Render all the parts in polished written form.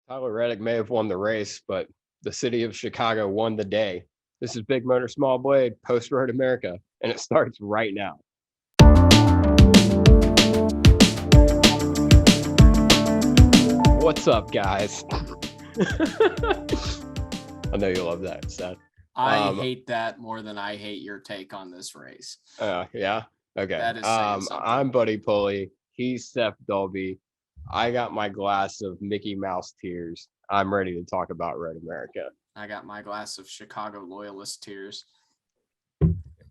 Tyler Reddick may have won the race, but the city of Chicago won the day. This is Big Motor Small Blade, Post Road America, and it starts right now. What's up, guys? I know you love that, Seth. I hate that more than I hate your take on this race. Yeah? Okay. That is saying something. I'm Buddy Pulley. He's Seth Dolby. I got my glass of Mickey Mouse tears. I'm ready to talk about Road America. I got my glass of Chicago loyalist tears.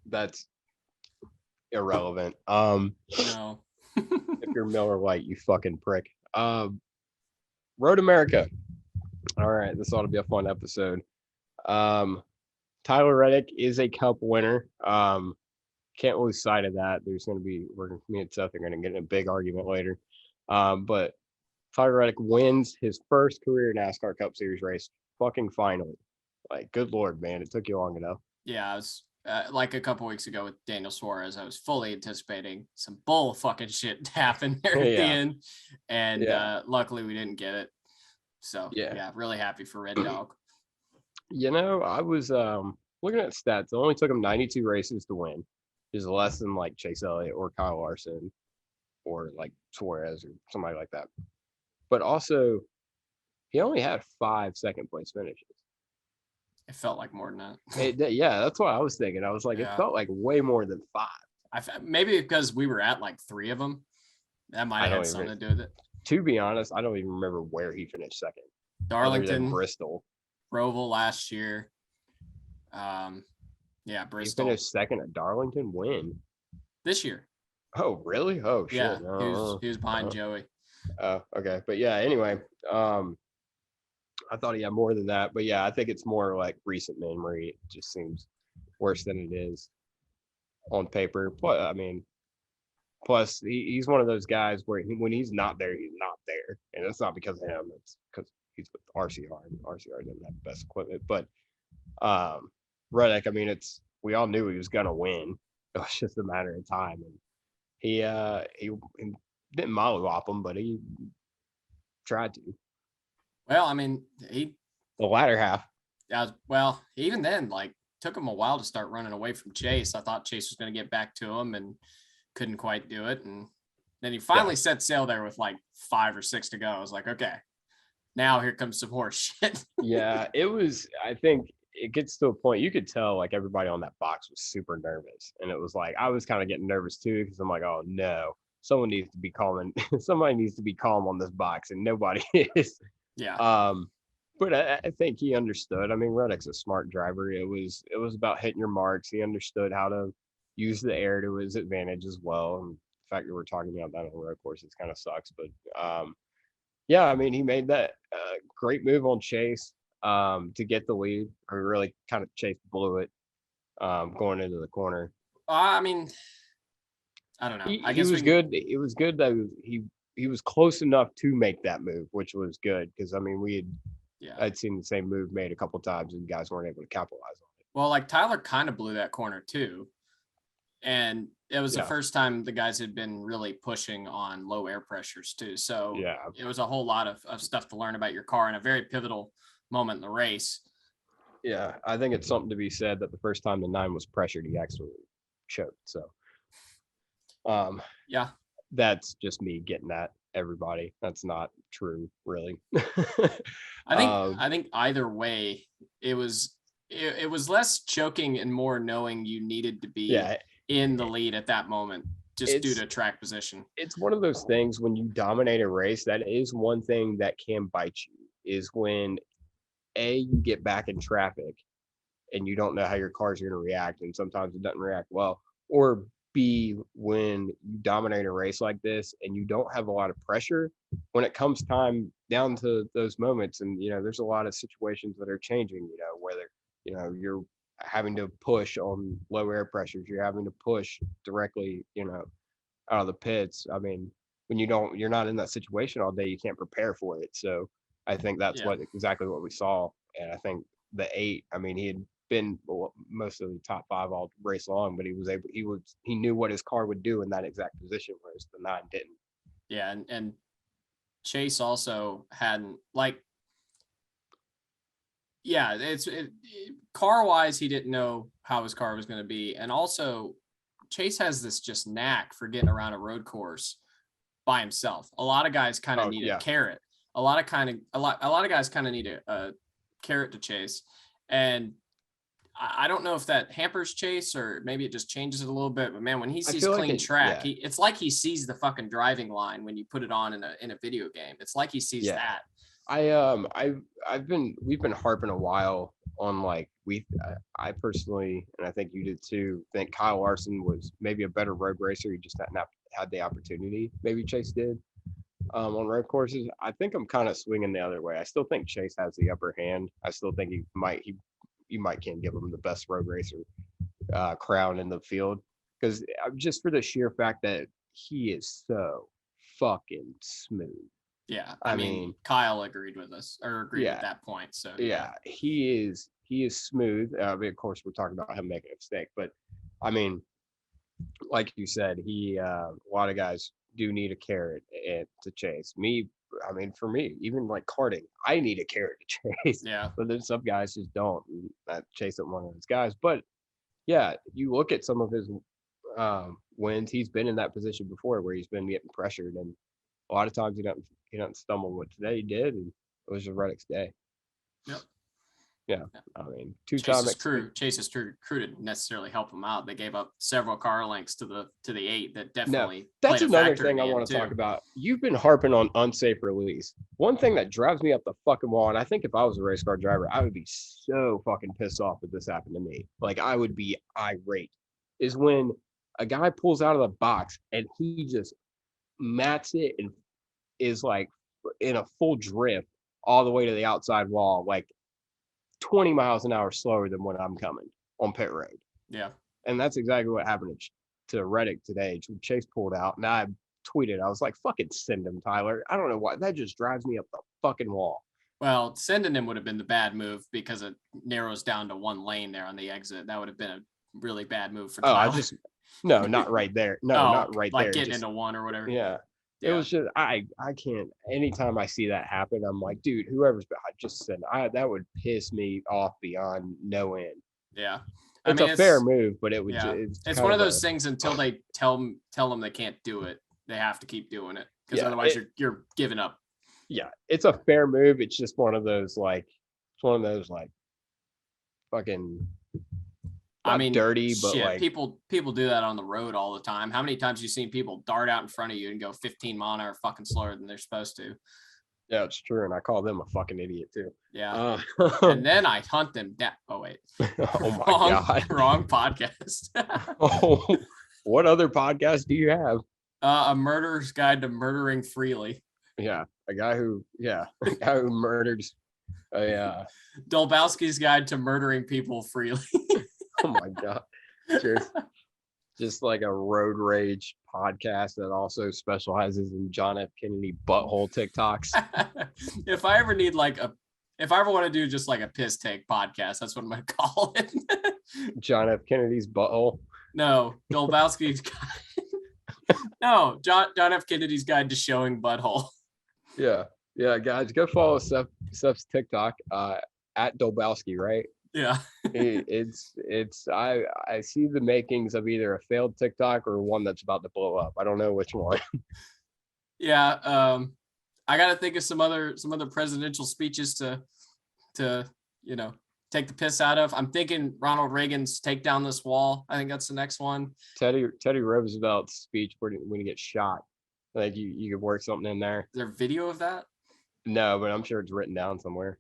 That's irrelevant. No. If you're Miller Lite, you fucking prick. Road America. All right, this ought to be a fun episode. Tyler Reddick is a Cup winner. Can't lose sight of that. There's going to be, me and Seth are going to get in a big argument later. But Tyler Reddick wins his first career NASCAR Cup Series race. Fucking finally. Like, good Lord, man. It took you long enough. Yeah, I was like a couple weeks ago with Daniel Suarez. I was fully anticipating some bull fucking shit to happen there at the end. And luckily we didn't get it. So, yeah, really happy for Red Dog. You know, I was looking at stats. It only took him 92 races to win. Which is less than like Chase Elliott or Kyle Larson or like Suarez or somebody like that. But also, he only had 5 second place finishes. It felt like more than that. Yeah, that's what I was thinking. I was like, it felt like way more than 5. Maybe because we were at like 3 of them. That might have had something to do with it. To be honest, I don't even remember where he finished second. Darlington, Bristol, Roval last year. Bristol. He finished second at Darlington. When? This year. Oh, really? Oh, shit. Yeah, he was behind Joey. Oh, okay. But yeah, anyway, I thought he had more than that. But yeah, I think it's more like recent memory. It just seems worse than it is on paper. But I mean, plus he's one of those guys where when he's not there, he's not there. And it's not because of him. It's because he's with RCR. And RCR doesn't have the best equipment. But Reddick, I mean, we all knew he was gonna win. It was just a matter of time, and he didn't mollywop him, but he tried to. Well, I mean, the latter half. Well, even then, like, took him a while to start running away from Chase. I thought Chase was going to get back to him and couldn't quite do it, and then he finally set sail there with like 5 or 6 to go. I was like, okay, now here comes some horse shit. Yeah, it was. I think it gets to a point you could tell like everybody on that box was super nervous, and it was like I was kind of getting nervous too because I'm like, oh no, someone needs to be calm. Somebody needs to be calm on this box, and nobody is. Yeah. But I think he understood. I mean, Reddick's a smart driver. It was about hitting your marks. He understood how to use the air to his advantage as well. And the fact that we're talking about that on road courses kind of sucks, but yeah, I mean, he made that great move on Chase to get the lead. Or really kind of Chase blew it going into the corner. I mean, I don't know. I guess he was good. It was good that he was close enough to make that move, which was good because I mean I'd seen the same move made a couple times and guys weren't able to capitalize on it. Well, like Tyler kind of blew that corner too, and it was the first time the guys had been really pushing on low air pressures too. So it was a whole lot of stuff to learn about your car in a very pivotal moment in the race. Yeah, I think it's something to be said that the first time the 9 was pressured, he actually choked. So, that's just me getting at everybody. That's not true, really. I think either way, it was less choking and more knowing you needed to be in the lead at that moment, just due to track position. It's one of those things when you dominate a race, that is one thing that can bite you, is when you get back in traffic and you don't know how your car's going to react, and sometimes it doesn't react well, or B, when you dominate a race like this and you don't have a lot of pressure when it comes time down to those moments. And there's a lot of situations that are changing, whether you're having to push on low air pressures, you're having to push directly out of the pits. I mean, when you're not in that situation all day, you can't prepare for it. So I think that's exactly what we saw. And I think the 8, I mean, he had been most of the top 5 all race long, but he knew what his car would do in that exact position, whereas the 9 didn't. Yeah, and Chase also hadn't, like, Yeah, car wise, he didn't know how his car was going to be, and also Chase has this just knack for getting around a road course by himself. A lot of guys kind of need a carrot. A lot of guys kind of need a carrot to chase, and I don't know if that hampers Chase or maybe it just changes it a little bit. But man, when he sees clean track, it's like he sees the fucking driving line when you put it on in a video game. It's like he sees that. We've been harping a while on like I personally, and I think you did too, think Kyle Larson was maybe a better road racer. He just hadn't had the opportunity. Maybe Chase did on road courses. I think I'm kind of swinging the other way. I still think Chase has the upper hand. I still think you might can give him the best road racer crown in the field, because just for the sheer fact that he is so fucking smooth. Yeah, I mean Kyle agreed with us at that point. So yeah, he is smooth. Of course, we're talking about him making a mistake, but I mean, like you said, a lot of guys do need a carrot to chase. For me, even like karting, I need a carrot to chase. Yeah, but then some guys just don't. And Chase isn't one of those guys. But yeah, you look at some of his wins. He's been in that position before where he's been getting pressured, and a lot of times he doesn't stumble. What today he did, and it was just Reddick's day. Yep. Yeah, I mean, Chase's crew didn't necessarily help him out. They gave up several car lengths to the 8 that definitely. No, that's another thing I want to talk about. You've been harping on unsafe release. One thing that drives me up the fucking wall, and I think if I was a race car driver, I would be so fucking pissed off if this happened to me. Like, I would be irate. Is when a guy pulls out of the box and he just mats it and is like in a full drift all the way to the outside wall, like 20 miles an hour slower than when I'm coming on pit road. Yeah. And that's exactly what happened to Reddick today. Chase pulled out, and I tweeted, I was like, fucking send him, Tyler. I don't know why. That just drives me up the fucking wall. Well, sending him would have been the bad move because it narrows down to one lane there on the exit. That would have been a really bad move for Tyler. No, not right there. No, not right like there. Like getting into one or whatever. Yeah. It was just I can't. Anytime I see that happen, I'm like, dude, whoever's just said that would piss me off beyond no end. Yeah, it's a fair move, but it would. Yeah. It's one of those things until they tell them they can't do it, they have to keep doing it because otherwise you're giving up. Yeah, it's a fair move. It's just one of those fucking. Dirty, but shit, like people do that on the road all the time. How many times have you seen people dart out in front of you and go 15 mile an hour fucking slower than they're supposed to? Yeah, it's true, and I call them a fucking idiot too. Yeah, and then I hunt them down. Oh wait, oh my god, wrong podcast. Oh, what other podcast do you have? A Murderer's Guide to Murdering Freely. Yeah, a guy who murders. Dolbowski's Guide to Murdering People Freely. Oh my god, just like a road rage podcast that also specializes in John F. Kennedy butthole TikToks. If I ever want to do just like a piss take podcast, that's what I'm gonna call it. John F. Kennedy's butthole. No, Dolbowski's guide. No, John F. Kennedy's Guide to Showing Butthole. Yeah, guys, go follow Seth's TikTok at Dolbowski, right? Yeah. I see the makings of either a failed TikTok or one that's about to blow up. I don't know which one. Yeah. I got to think of some other presidential speeches to take the piss out of. I'm thinking Ronald Reagan's Take Down This Wall. I think that's the next one. Teddy Roosevelt's speech when he gets shot. I think you could work something in there. Is there video of that? No, but I'm sure it's written down somewhere.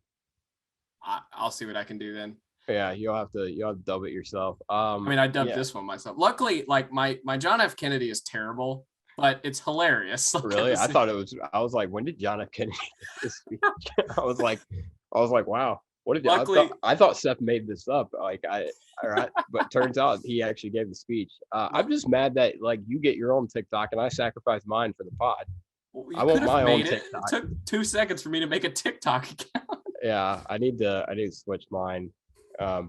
I'll see what I can do then. Yeah, you'll have to dub it yourself. I dubbed this one myself. Luckily, like my John F. Kennedy is terrible, but it's hilarious. Really? I was like, when did John F. Kennedy get this speech? I was like, wow. What did I thought Seth made this up? Like all right, but turns out he actually gave the speech. I'm just mad that like you get your own TikTok and I sacrifice mine for the pod. Well, I want my own TikTok. It took 2 seconds for me to make a TikTok account. Yeah, I need to switch mine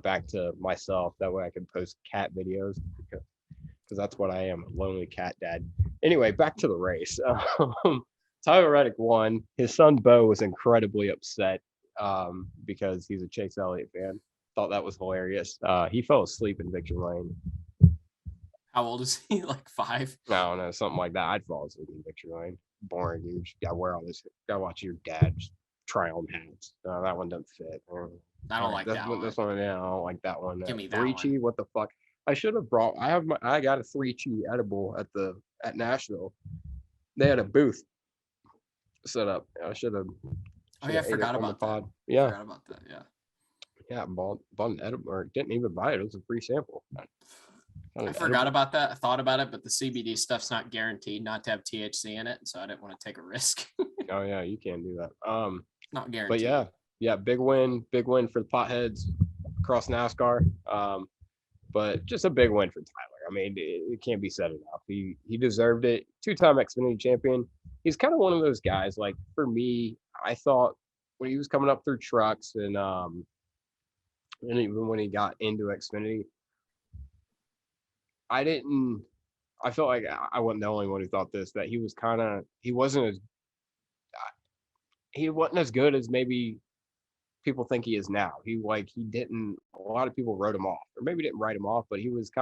back to myself. That way I can post cat videos because that's what I am, a lonely cat dad. Anyway, back to the race. Tyler Reddick won. His son Bo was incredibly upset. because he's a Chase Elliott fan. Thought that was hilarious. He fell asleep in Victory Lane. How old is he? Like 5? I don't know, something like that. I'd fall asleep in Victory Lane. Boring. You just gotta wear all this. Gotta watch your dad just try on hats. That one doesn't fit. I don't like that one. This one, yeah, I don't like that one. Give me that 3-Chi, what the fuck? I should have brought. I got a 3-Chi edible at Nashville. They had a booth set up. I should have. Oh yeah, I forgot about that. Yeah, Forgot about that. Yeah. yeah. Bought an edible, or didn't even buy it. It was a free sample. I forgot about that. I thought about it, but the CBD stuff's not guaranteed not to have THC in it, so I didn't want to take a risk. Oh yeah, you can do that. Not guaranteed. But yeah, big win for the potheads across NASCAR. But just a big win for Tyler. I mean, it can't be said enough. He deserved it. 2-time Xfinity champion. He's kind of one of those guys. Like for me, I thought when he was coming up through trucks and even when he got into Xfinity, I felt like I wasn't the only one who thought this, that he wasn't as good as maybe people think he is now. A lot of people wrote him off, or maybe didn't write him off, but he wasn't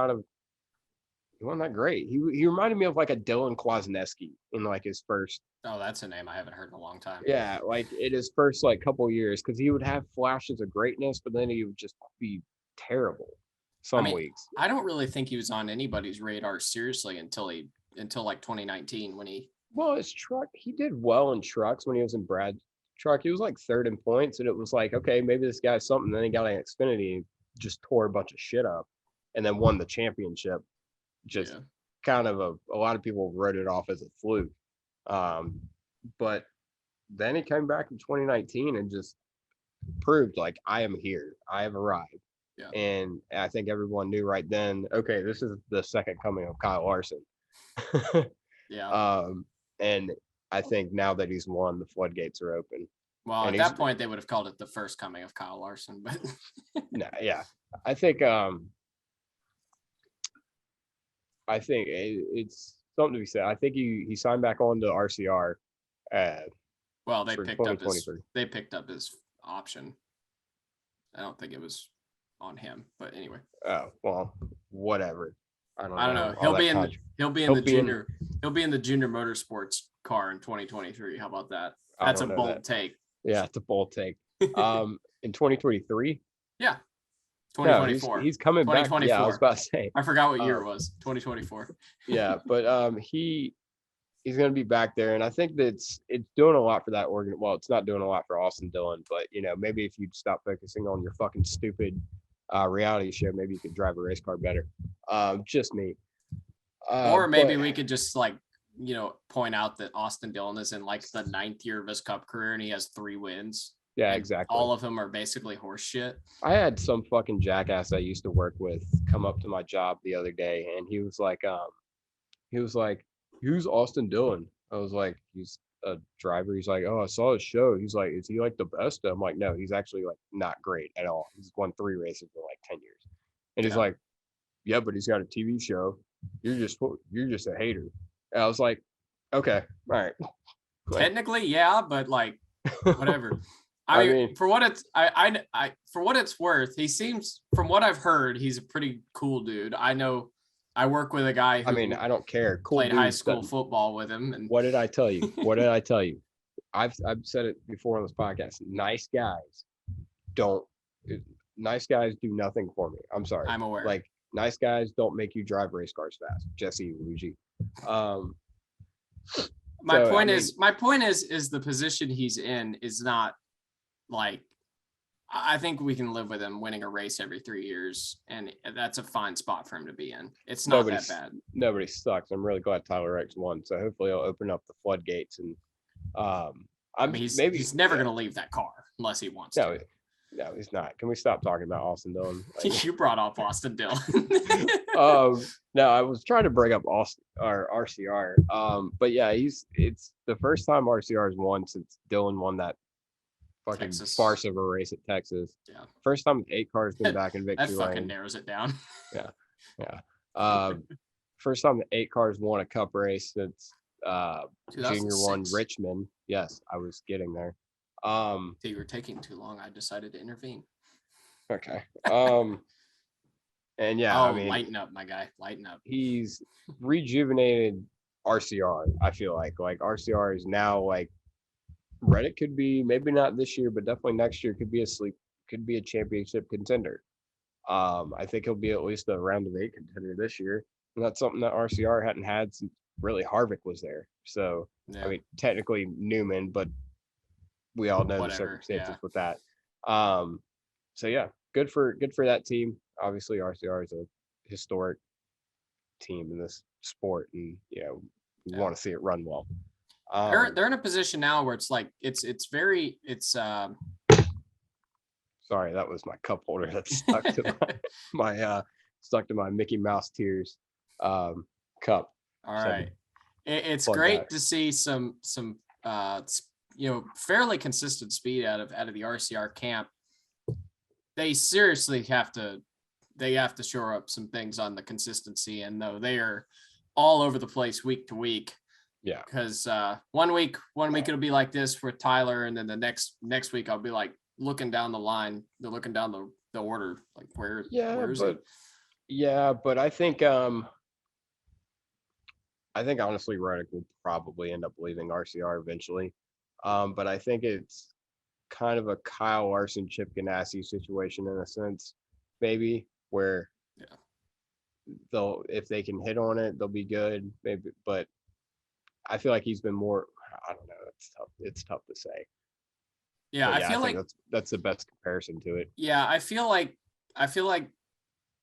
that great. He reminded me of like a Dylan Kwasniewski in like his first. Oh, that's a name I haven't heard in a long time. Yeah, like in his first like couple years, because he would have flashes of greatness, but then he would just be terrible weeks. I don't really think he was on anybody's radar seriously until like 2019 when he. Well, his truck, he did well in trucks when he was in Brad's truck. He was like third in points, and it was like, okay, maybe this guy's something. Then he got an Xfinity and just tore a bunch of shit up, and then won the championship. Just kind of a lot of people wrote it off as a fluke. But then he came back in 2019 and just proved like, I am here. I have arrived. Yeah. And I think everyone knew right then, okay, this is the second coming of Kyle Larson. Yeah. And I think now that he's won, the floodgates are open. Well, at that point, they would have called it the first coming of Kyle Larson, but no, yeah, I think it's something to be said. I think he signed back on to RCR. Well, they picked up his option. I don't think it was on him, but anyway. Oh well, whatever. I don't know. He'll be in the junior motorsports car in 2023. How about that? That's a bold take. Yeah, it's a bold take. In 2023. Yeah. 2024. No, he's coming back. Yeah, I was about to say. I forgot what year it was. 2024. Yeah, but he's going to be back there, and I think that it's doing a lot for that organ. Well, it's not doing a lot for Austin Dillon, but maybe if you'd stop focusing on your fucking stupid reality show, maybe you could drive a race car better. Just me. Or maybe we could just point out that Austin Dillon is in like the 9th year of his Cup career, and he has 3 wins. Yeah, exactly. All of them are basically horse shit. I had some fucking jackass I used to work with come up to my job the other day, and he was like, who's Austin Dillon? I was like, he's a driver. He's like, oh, I saw his show. He's like, is he like the best? I'm like, no, he's actually like not great at all. He's won 3 races for like 10 years. And he's like, yeah, but he's got a TV show. You're just a hater. And I was like, okay, all right. Technically, yeah, but like, whatever. I mean, for what it's worth, he seems, from what I've heard, he's a pretty cool dude. I know I work with a guy who I don't care. Cool played high school football with him. And what did I tell you? I've said it before on this podcast. Nice guys do nothing for me. I'm sorry. I'm aware. Like, nice guys don't make you drive race cars fast. Jesse Luigi. My point is the position he's in is not like, I think we can live with him winning a race every 3 years, and that's a fine spot for him to be in. It's not that bad. Nobody sucks. I'm really glad Tyler X won. So hopefully he'll open up the floodgates, and he's never going to leave that car unless he wants to. No, he's not. Can we stop talking about Austin Dillon? You brought up Austin Dillon. No, I was trying to bring up Austin or RCR. But yeah, it's the first time RCR has won since Dillon won that fucking farce of a race at Texas. Yeah. First time 8 cars been back in victory lane. That fucking narrows it down. Yeah. First time 8 cars won a Cup race since Junior 1 Richmond. Yes, I was getting there. So you were taking too long. I decided to intervene. Okay. And yeah, Oh, I mean, lighten up, my guy. Lighten up. he's rejuvenated RCR. I feel like RCR is now like Reddick could be maybe not this year, but definitely next year could be a championship contender. I think he'll be at least a round of 8 contender this year, and that's something that RCR hadn't had since really Harvick was there. So I Yeah. mean, technically Newman, but we all know the Whatever. circumstances Yeah. with that. Um, so yeah, good for that team. Obviously, RCR is a historic team in this sport, and we Yeah. want to see it run well. They're in a position now where it's like it's Sorry, that was my cup holder that stuck to my Mickey Mouse tears cup. all right. It's plug great that. to see some fairly consistent speed out of the RCR camp. They seriously have to shore up some things on the consistency, and though they are all over the place week to week. Yeah. Because one week it'll be like this with Tyler, and then the next week I'll be like looking down the line, looking down the order, like where is it? Yeah, but I think honestly Reddick will probably end up leaving RCR eventually. But I think it's kind of a Kyle Larson, Chip Ganassi situation in a sense, maybe, where if they can hit on it, they'll be good. Maybe, but I feel like he's been more. I don't know. It's tough to say. Yeah, But I feel like that's the best comparison to it. Yeah, I feel like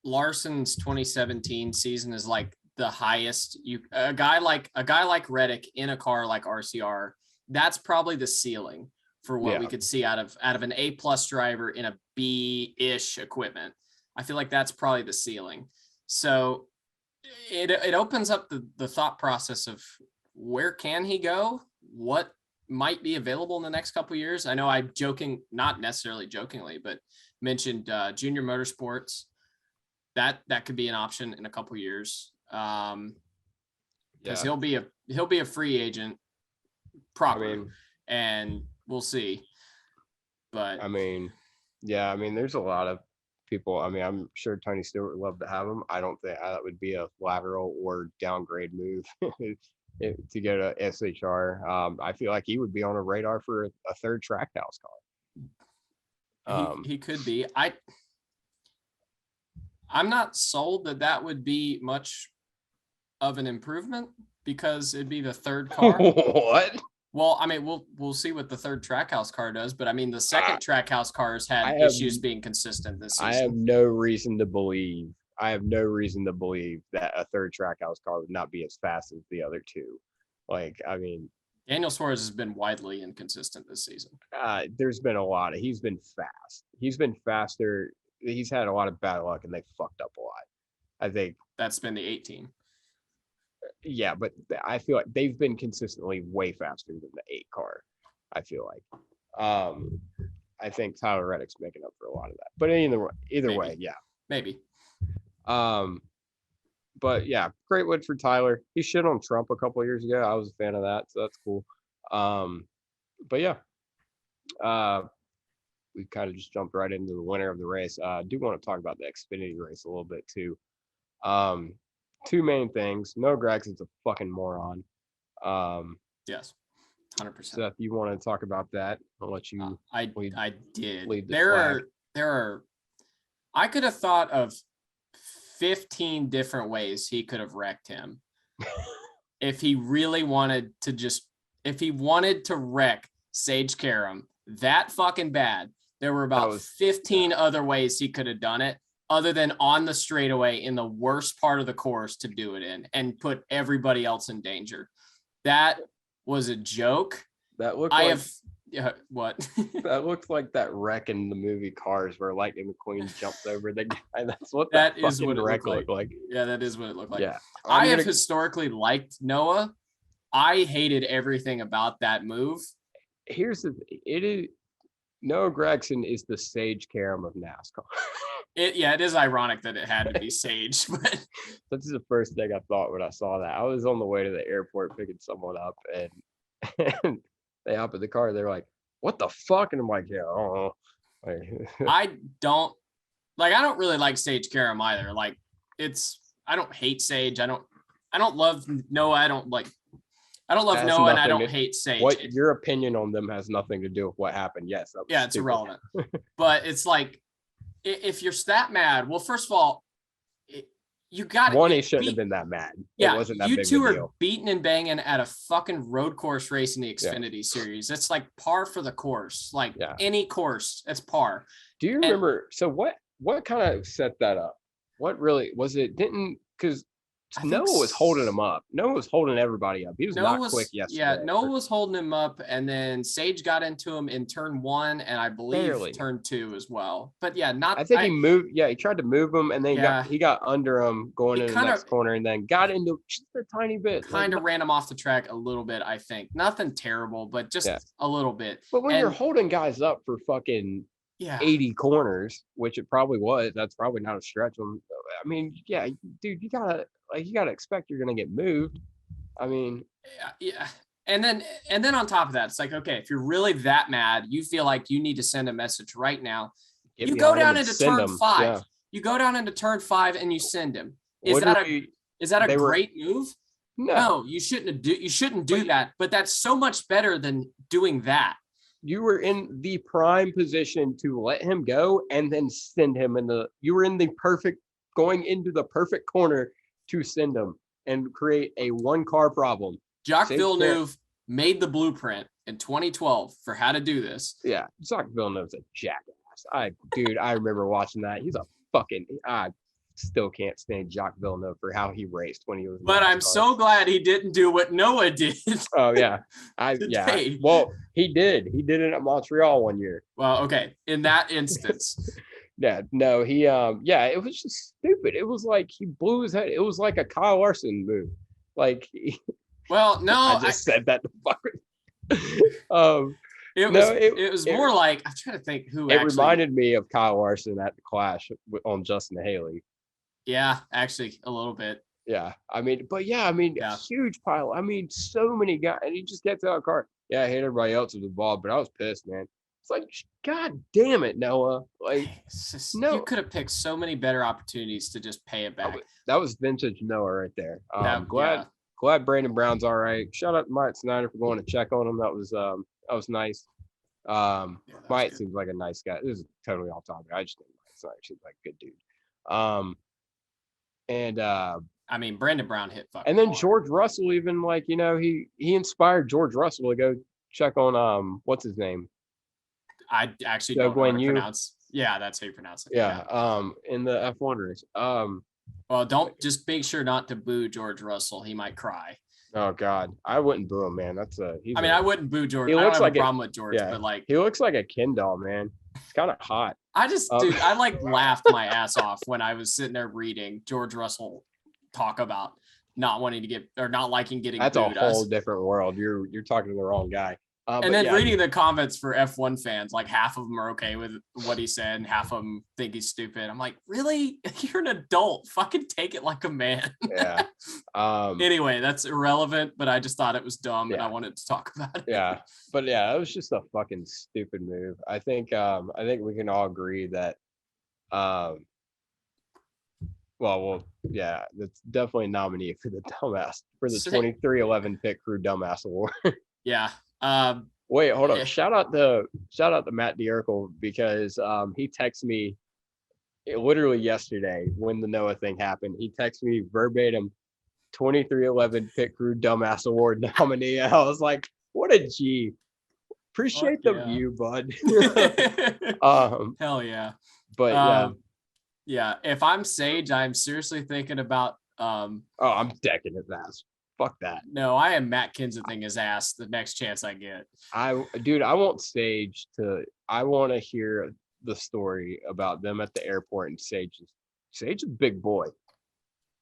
Larson's 2017 season is like the highest a guy like Reddick in a car like RCR. That's probably the ceiling for what we could see out of an A+ driver in a B-ish equipment. I feel like that's probably the ceiling. So it opens up the thought process of where can he go? What might be available in the next couple of years? I know I'm joking, not necessarily jokingly, but mentioned Junior Motorsports. That could be an option in a couple of years. Because he'll be a free agent proper, and we'll see. But there's a lot of people. I'm sure Tony Stewart would love to have him. I don't think that would be a lateral or downgrade move to get a SHR. I feel like he would be on a radar for a third Trackhouse car. He could be. I'm not sold that would be much of an improvement because it'd be the third car. What? Well, we'll see what the third Trackhouse car does, but the second Trackhouse cars had issues being consistent this season. I have no reason to believe that a third Trackhouse car would not be as fast as the other two. Daniel Suarez has been widely inconsistent this season. There's been a lot. He's been fast. He's been faster. He's had a lot of bad luck, and they fucked up a lot. I think that's been the 18. Yeah, but I feel like they've been consistently way faster than the 8 car. I feel like. I think Tyler Reddick's making up for a lot of that. But either way, yeah. Maybe. But yeah, great win for Tyler. He shit on Trump a couple of years ago. I was a fan of that, so that's cool. But yeah. We kind of just jumped right into the winner of the race. I do want to talk about the Xfinity race a little bit too. Two main things. Noah Gragson's a fucking moron. Yes, 100%. Seth, you want to talk about that? I'll let you. I did. Lead the there are. I could have thought of 15 different ways he could have wrecked him if he really wanted to wreck Sage Karam that fucking bad. There were about 15 other ways he could have done it, other than on the straightaway in the worst part of the course to do it in and put everybody else in danger. That was a joke. That looked what? That looked like that wreck in the movie Cars where Lightning McQueen jumps over the guy. That's what that is what it looked like. Yeah, that is what it looked like. Yeah. I have historically liked Noah. I hated everything about that move. Noah Gragson is the Sage Karam of NASCAR. It is ironic that it had to be Sage, but that's the first thing I thought when I saw that. I was on the way to the airport picking someone up, and they hop in the car. They're like, what the fuck? And I'm like, yeah, I don't know. Like, I don't really like Sage Karam either. Like I don't hate Sage. I don't love Noah. I don't love Noah, and I don't hate Sage. What your opinion on them has nothing to do with what happened. Yes. Yeah, it's irrelevant. But it's like, if you're that mad, well, first of all, you got he shouldn't have been that mad. Yeah, it wasn't that you big two of a are deal. beating and banging at a fucking road course race in the Xfinity series. It's like par for the course. Like any course, it's par. Do you remember? So what kind of set that up? What really was it? Because Noah was holding him up. Noah was holding everybody up. He was not quick yesterday. Yeah, Noah was holding him up, and then Sage got into him in turn 1, and I believe turn 2 as well. But yeah, I think he moved. Yeah, he tried to move him, and then he got under him going into the next corner, and then got into just a tiny bit. Kind of ran him off the track a little bit, I think. Nothing terrible, but just a little bit. But when you're holding guys up for fucking 80 corners, which it probably was, that's probably not a stretch. I mean, yeah, dude, you gotta expect you're gonna get moved. I mean, yeah. And then on top of that, it's like, okay, if you're really that mad, you feel like you need to send a message right now. You go down into turn 5. Yeah. You go down into turn 5 and you send him. Is that a great move? No, you shouldn't do that. But that's so much better than doing that. You were in the prime position to let him go and then send him you were in going into the perfect corner to send him and create a 1-car problem. Jacques Villeneuve made the blueprint in 2012 for how to do this. Yeah, Jacques Villeneuve's a jackass. I remember watching that. He's a fucking. I still can't stand Jacques Villeneuve for how he raced when he was. But I'm so glad he didn't do what Noah did. Oh yeah, Well, he did. He did it at Montreal one year. Well, okay, in that instance. Yeah, no, it was just stupid. It was like he blew his head. It was like a Kyle Larson move. Like, well, no, I just said that to fuck. It was more like, I'm trying to think who. It reminded me of Kyle Larson at the Clash on Justin Haley. Yeah, actually, a little bit. Yeah, huge pile. I mean, so many guys, and he just gets out of the car. Yeah, I hate everybody else with the ball, but I was pissed, man. It's like, God damn it, Noah. Like, you could have picked so many better opportunities to just pay it back. That was vintage Noah right there. Glad Brandon Brown's all right. Shout out to Mike Snyder for going to check on him. That was nice. Mike seems like a nice guy. This is totally off topic. I just think Mike Snyder seems like a good dude. I mean, Brandon Brown hit fucking. And then George Russell, even like, he inspired George Russell to go check on what's his name? I actually don't know how to pronounce. Yeah, that's how you pronounce it. Yeah. In the F1 race. Well, don't just make sure not to boo George Russell. He might cry. Oh God, I wouldn't boo him, man. I wouldn't boo George. I don't have a problem with George, but like he looks like a Ken doll, man. It's kind of hot. Dude, I like laughed my ass off when I was sitting there reading George Russell talk about not wanting to get or not liking getting. That's booed. A whole different world. You're talking to the wrong guy. And then reading the comments for F1 fans, like half of them are okay with what he said and half of them think he's stupid. I'm like, really? You're an adult. Fucking take it like a man. Yeah. Anyway, that's irrelevant, but I just thought it was dumb and I wanted to talk about it. Yeah. But yeah, it was just a fucking stupid move. I think we can all agree that that's definitely a nominee for the 2311 Pit Crew Dumbass Award. Yeah. Wait, hold on. Shout out to Matt Dierkel because he texted me literally yesterday when the Noah thing happened. He texted me verbatim 2311 Pit Crew Dumbass Award nominee. I was like, what a G. Appreciate the view, bud. Hell yeah. But yeah, if I'm Sage, I'm seriously thinking about I'm decking his ass. Fuck that. No, I am Matt Kensething his ass the next chance I get. I want Sage I want to hear the story about them at the airport and Sage is a big boy.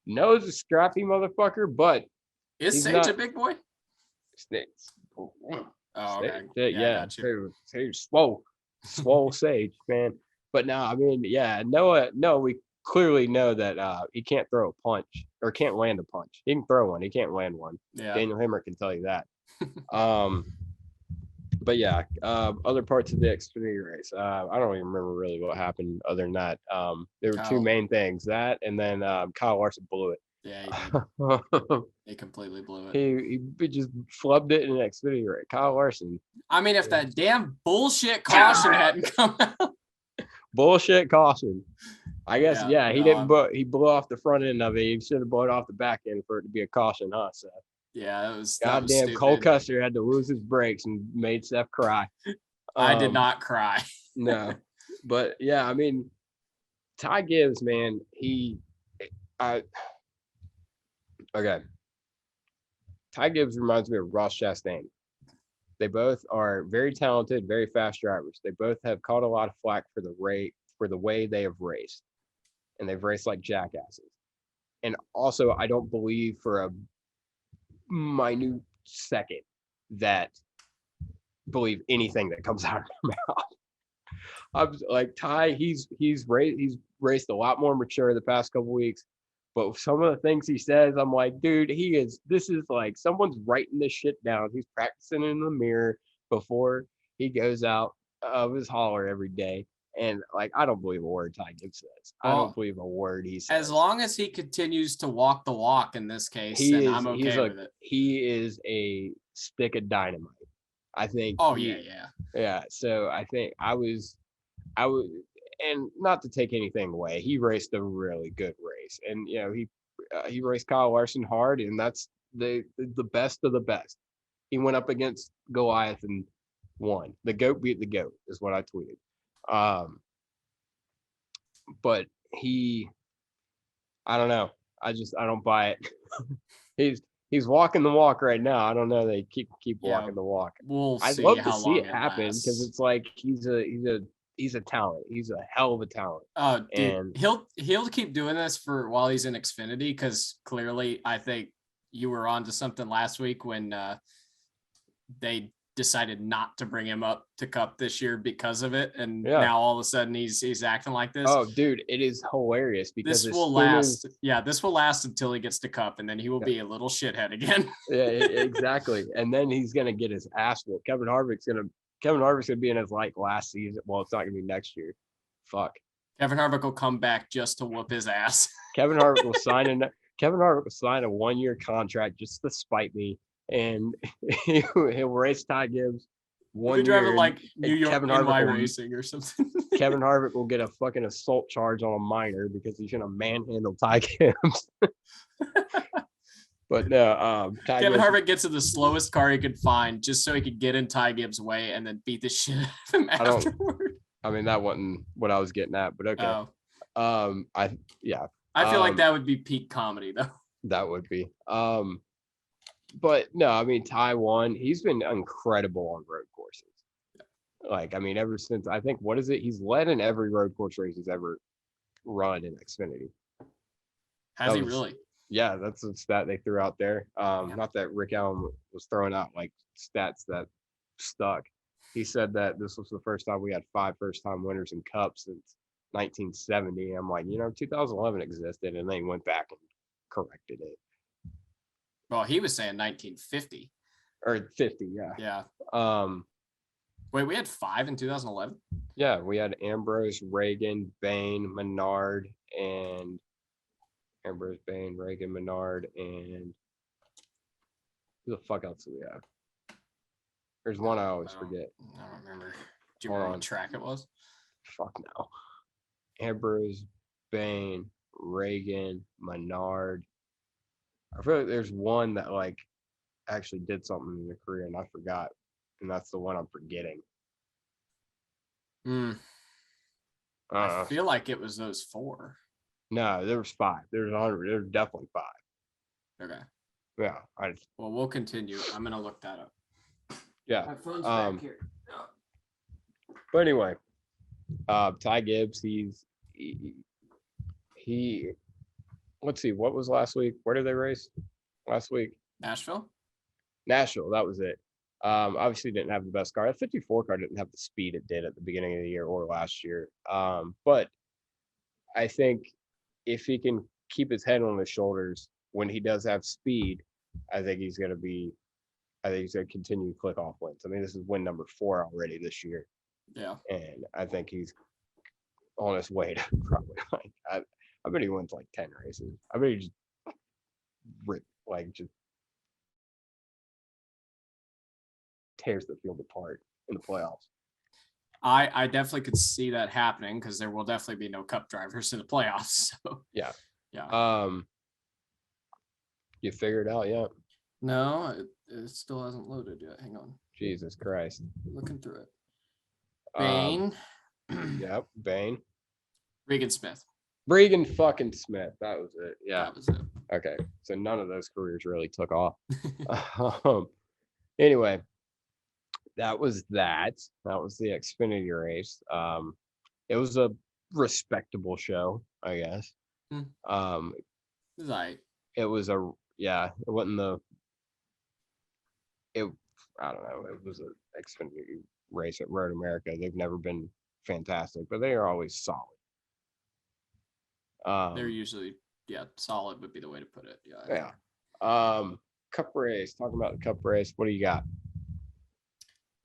Noah's a scrappy motherfucker, but is Sage a big boy? Oh, okay. Yeah. Sage swole Sage, man. But no, I mean, yeah, Noah, we clearly know that he can't throw a punch or can't land a punch. He can throw one, he can't land one. Yeah. Daniel Hemmer can tell you that. But yeah, other parts of the Xfinity race. I don't even remember really what happened other than that. There were two Kyle. main things, that and then Kyle Larson blew it. Yeah, he did. He completely blew it. he just flubbed it in an Xfinity race. Kyle Larson. I mean, if that damn bullshit caution hadn't come out. Bullshit caution. I guess, he no, didn't. He blew off the front end of it. He should have blown off the back end for it to be a caution, huh, Seth? Yeah, that was Goddamn, Cole Custer had to lose his brakes and made Seth cry. I did not cry. No, but yeah, I mean, Ty Gibbs, man, okay. Ty Gibbs reminds me of Ross Chastain. They both are very talented, very fast drivers. They both have caught a lot of flack for the way they have raced, and they've raced like jackasses. And also, I don't believe for a minute second that believe anything that comes out of their mouth. I'm like, Ty, he's raced a lot more mature the past couple weeks, but some of the things he says, I'm like, dude, this is like someone's writing this shit down. He's practicing in the mirror before he goes out of his holler every day. And like, I don't believe a word Ty Gibbs says. I don't believe a word he says. As long as he continues to walk the walk in this case, then I'm okay with it. He is a stick of dynamite. I think. Oh, yeah. So I think I was, and not to take anything away, he raced a really good race, and he raced Kyle Larson hard, and that's the best of the best. He went up against Goliath and won. The GOAT beat the GOAT is what I tweeted. But I don't know. I don't buy it. He's walking the walk right now. I don't know. They keep walking the walk. I'd love to see it happen because it's like he's a talent. He's a hell of a talent. Oh, dude, and he'll keep doing this for while he's in Xfinity, because clearly I think you were on to something last week when they decided not to bring him up to Cup this year because of it, and now all of a sudden he's acting like this. Oh, dude, it is hilarious because this will last. This will last until he gets to Cup, and then he will be a little shithead again. Yeah, exactly. And then he's gonna get his ass whooped. Kevin Harvick's gonna be in his last season. Well, it's not gonna be next year. Fuck. Kevin Harvick will come back just to whoop his ass. Kevin Harvick will sign a 1-year contract just to spite me, and he'll race Ty Gibbs. We'll be driving like New York NY Racing or something. Kevin Harvick will get a fucking assault charge on a minor because he's gonna manhandle Ty Gibbs. But no, Kevin Harvick gets in the slowest car he could find just so he could get in Ty Gibbs' way and then beat the shit out of him afterward. I mean, that wasn't what I was getting at, but okay. Oh. I feel like that would be peak comedy though. That would be. But no, I mean, Ty won. He's been incredible on road courses. Like, I mean, ever since, I think, what is it? He's led in every road course race he's ever run in Xfinity. Has he really? Yeah, that's a stat they threw out there. Not that Rick Allen was throwing out like stats that stuck. He said that this was the first time we had 5 first-time winners in Cup since 1970. I'm like, 2011 existed, and then he went back and corrected it. Well, he was saying 1950 or 50, yeah. Yeah. Wait, we had 5 in 2011? Yeah, we had Ambrose, Reagan, Bain, Menard, and Ambrose, Bain, Reagan, Menard, and who the fuck else do we have? There's one I always forget. I don't remember. Do you remember what track it was? Fuck no. Ambrose, Bain, Reagan, Menard. I feel like there's one that like actually did something in their career and I forgot, and that's the one I'm forgetting. I feel like it was those 4. No, there was 5. There was definitely 5. Okay. Yeah. Well, we'll continue. I'm gonna look that up. Yeah. My phone's back here. But anyway, Ty Gibbs, he let's see, what was last week? Where did they race last week? Nashville, that was it. Obviously didn't have the best car. The 54 car didn't have the speed it did at the beginning of the year or last year. But I think if he can keep his head on his shoulders when he does have speed, I think he's going to be I think he's going to continue to click off wins. I mean, this is win number 4 already this year. Yeah. And I think he's on his way to probably like, I bet he wins like 10 races. I bet he just just tears the field apart in the playoffs. I definitely could see that happening because there will definitely be no cup drivers in the playoffs. So Yeah. yeah. You figured it out yet? No, it still hasn't loaded yet. Hang on. Jesus Christ. Looking through it. Bane. Yep, Bane. Regan Smith. Regan fucking Smith. That was it. Yeah. That was it. Okay. So none of those careers really took off. Anyway, that was that. That was the Xfinity race. It was a respectable show, I guess. Right. It was it wasn't I don't know. It was an Xfinity race at Road America. They've never been fantastic, but they are always solid. They're usually, solid would be the way to put it. Yeah. Cup race. Talking about the Cup race. What do you got?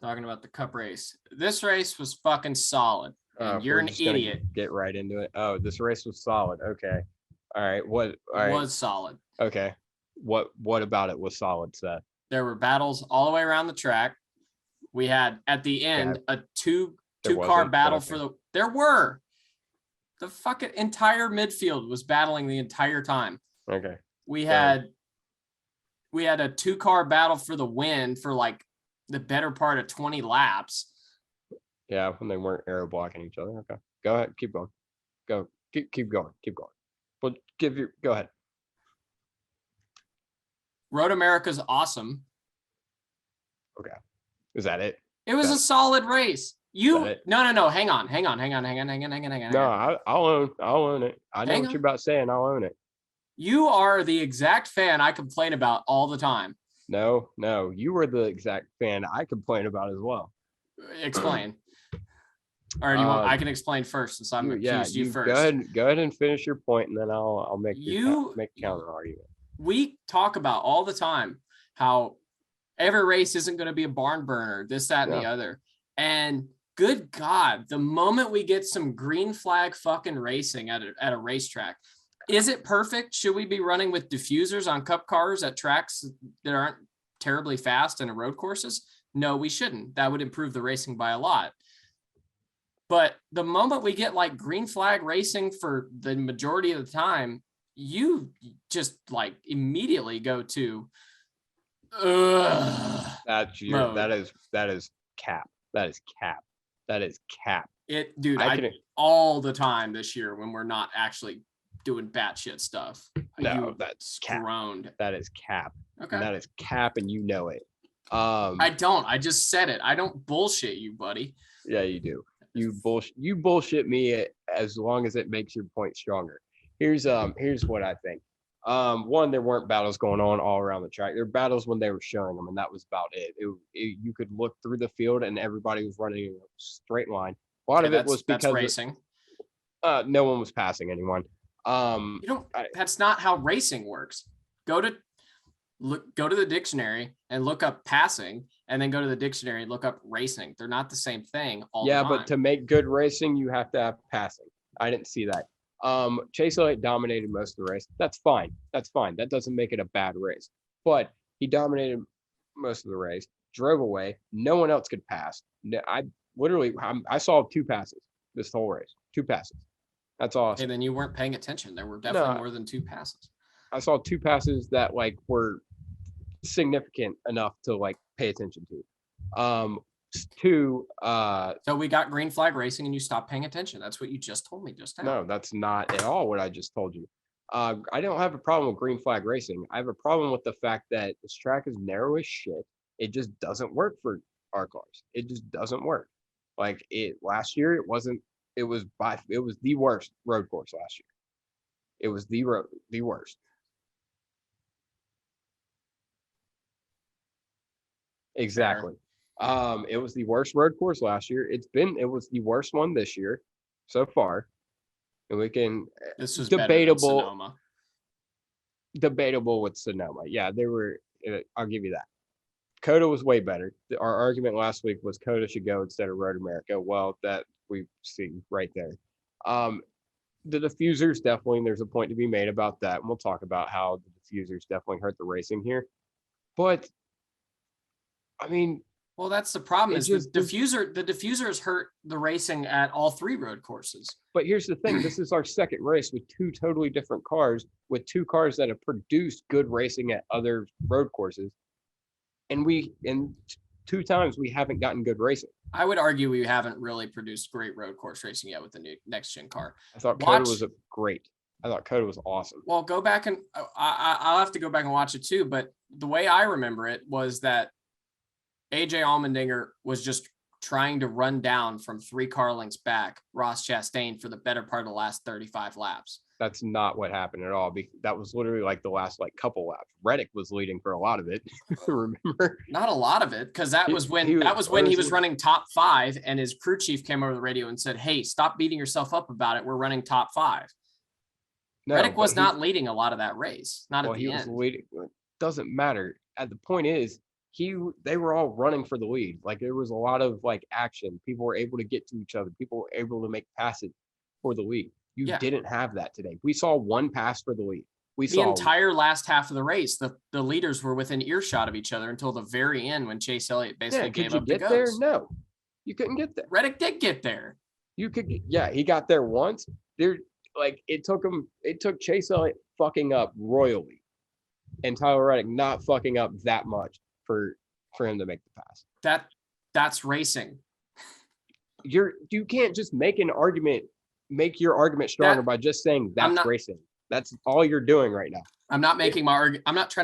Talking about the Cup race. This race was fucking solid. And you're an idiot. Get right into it. Oh, this race was solid. Okay. All right. Was solid. Okay. What about it was solid, Seth? There were battles all the way around the track. We had at the end a two-car battle there were. The fucking entire midfield was battling the entire time. Okay. We had a 2-car battle for the win for like the better part of 20 laps. Yeah, when they weren't aero blocking each other. Okay. Go ahead. Keep going. Keep going. Well, go ahead. Road America's awesome. Okay. Is that it? It was a solid race. No. Hang on. No, I'll own it. I know what you're about saying. I'll own it. You are the exact fan I complain about all the time. No, you were the exact fan I complain about as well. Explain. Or do you want? I can explain first since I'm accused you first. Go ahead and finish your point, and then I'll make make a counter argument. We talk about all the time how every race isn't going to be a barn burner, this, that, and the other. And good God, the moment we get some green flag fucking racing at a racetrack, is it perfect? Should we be running with diffusers on cup cars at tracks that aren't terribly fast and road courses? No, we shouldn't. That would improve the racing by a lot. But the moment we get like green flag racing for the majority of the time, you just like immediately go to that is cap. That is cap. Dude, all the time this year when we're not actually doing batshit stuff. No, that's cap. That is cap. Okay. That is cap, and you know it. I don't. I just said it. I don't bullshit you, buddy. Yeah, you do. You bullshit me as long as it makes your point stronger. Here's what I think. One, there weren't battles going on all around the track. There were battles when they were showing them, and that was about it. You could look through the field, and everybody was running in a straight line. A lot of it was because that's racing. No one was passing anyone. That's not how racing works. Go to the dictionary and look up passing, and then go to the dictionary and look up racing. They're not the same thing all the time. Yeah, but to make good racing, you have to have passing. I didn't see that. Chase Elliott dominated most of the race. That's fine. That doesn't make it a bad race. But he dominated most of the race, drove away. No one else could pass. I saw 2 passes this whole race. 2 passes. That's awesome. And then you weren't paying attention. There were definitely more than 2 passes. I saw 2 passes that like were significant enough to like pay attention to. 2 so we got green flag racing and you stopped paying attention. That's what you just told me just now. No, that's not at all what I just told you. I don't have a problem with green flag racing. I have a problem with the fact that this track is narrow as shit. It just doesn't work for our cars. It just doesn't work. Like last year, it was the worst road course last year. It was the worst. Exactly. It was the worst road course last year. It was the worst one this year so far. And we can this was debatable with Sonoma. Yeah, they were. I'll give you that. Coda was way better. Our argument last week was Coda should go instead of Road America. Well, that we see right there. The diffusers definitely, there's a point to be made about that. And we'll talk about how the diffusers definitely hurt the racing here. But I mean, well, that's the problem. Is just, the diffusers hurt the racing at all 3 road courses. But here's the thing: this is our second race with 2 totally different cars, with 2 cars that have produced good racing at other road courses, and in 2 times we haven't gotten good racing. I would argue we haven't really produced great road course racing yet with the new next gen car. I thought Coda was great. I thought Coda was awesome. Well, go back and I'll have to go back and watch it too. But the way I remember it was that AJ Allmendinger was just trying to run down from 3 car lengths back Ross Chastain for the better part of the last 35 laps. That's not what happened at all. That was literally like the last couple laps. Reddick was leading for a lot of it. Remember? Not a lot of it, because that was when he was running top 5, and his crew chief came over the radio and said, "Hey, stop beating yourself up about it. We're running top 5." No, Reddick was not leading a lot of that race. Not at the end. Leading. It doesn't matter. The point is, they were all running for the lead. Like, there was a lot of action. People were able to get to each other. People were able to make passes for the lead. You didn't have that today. We saw 1 pass for the lead. The entire last half of the race, the leaders were within earshot of each other until the very end when Chase Elliott basically gave up the ghost. There? No, you couldn't get there. Reddick did get there. You could, he got there once. It took Chase Elliott fucking up royally, and Tyler Reddick not fucking up that much for him to make the pass. That's racing. You can't just make your argument stronger by just saying that's racing. That's all you're doing right now. I'm not trying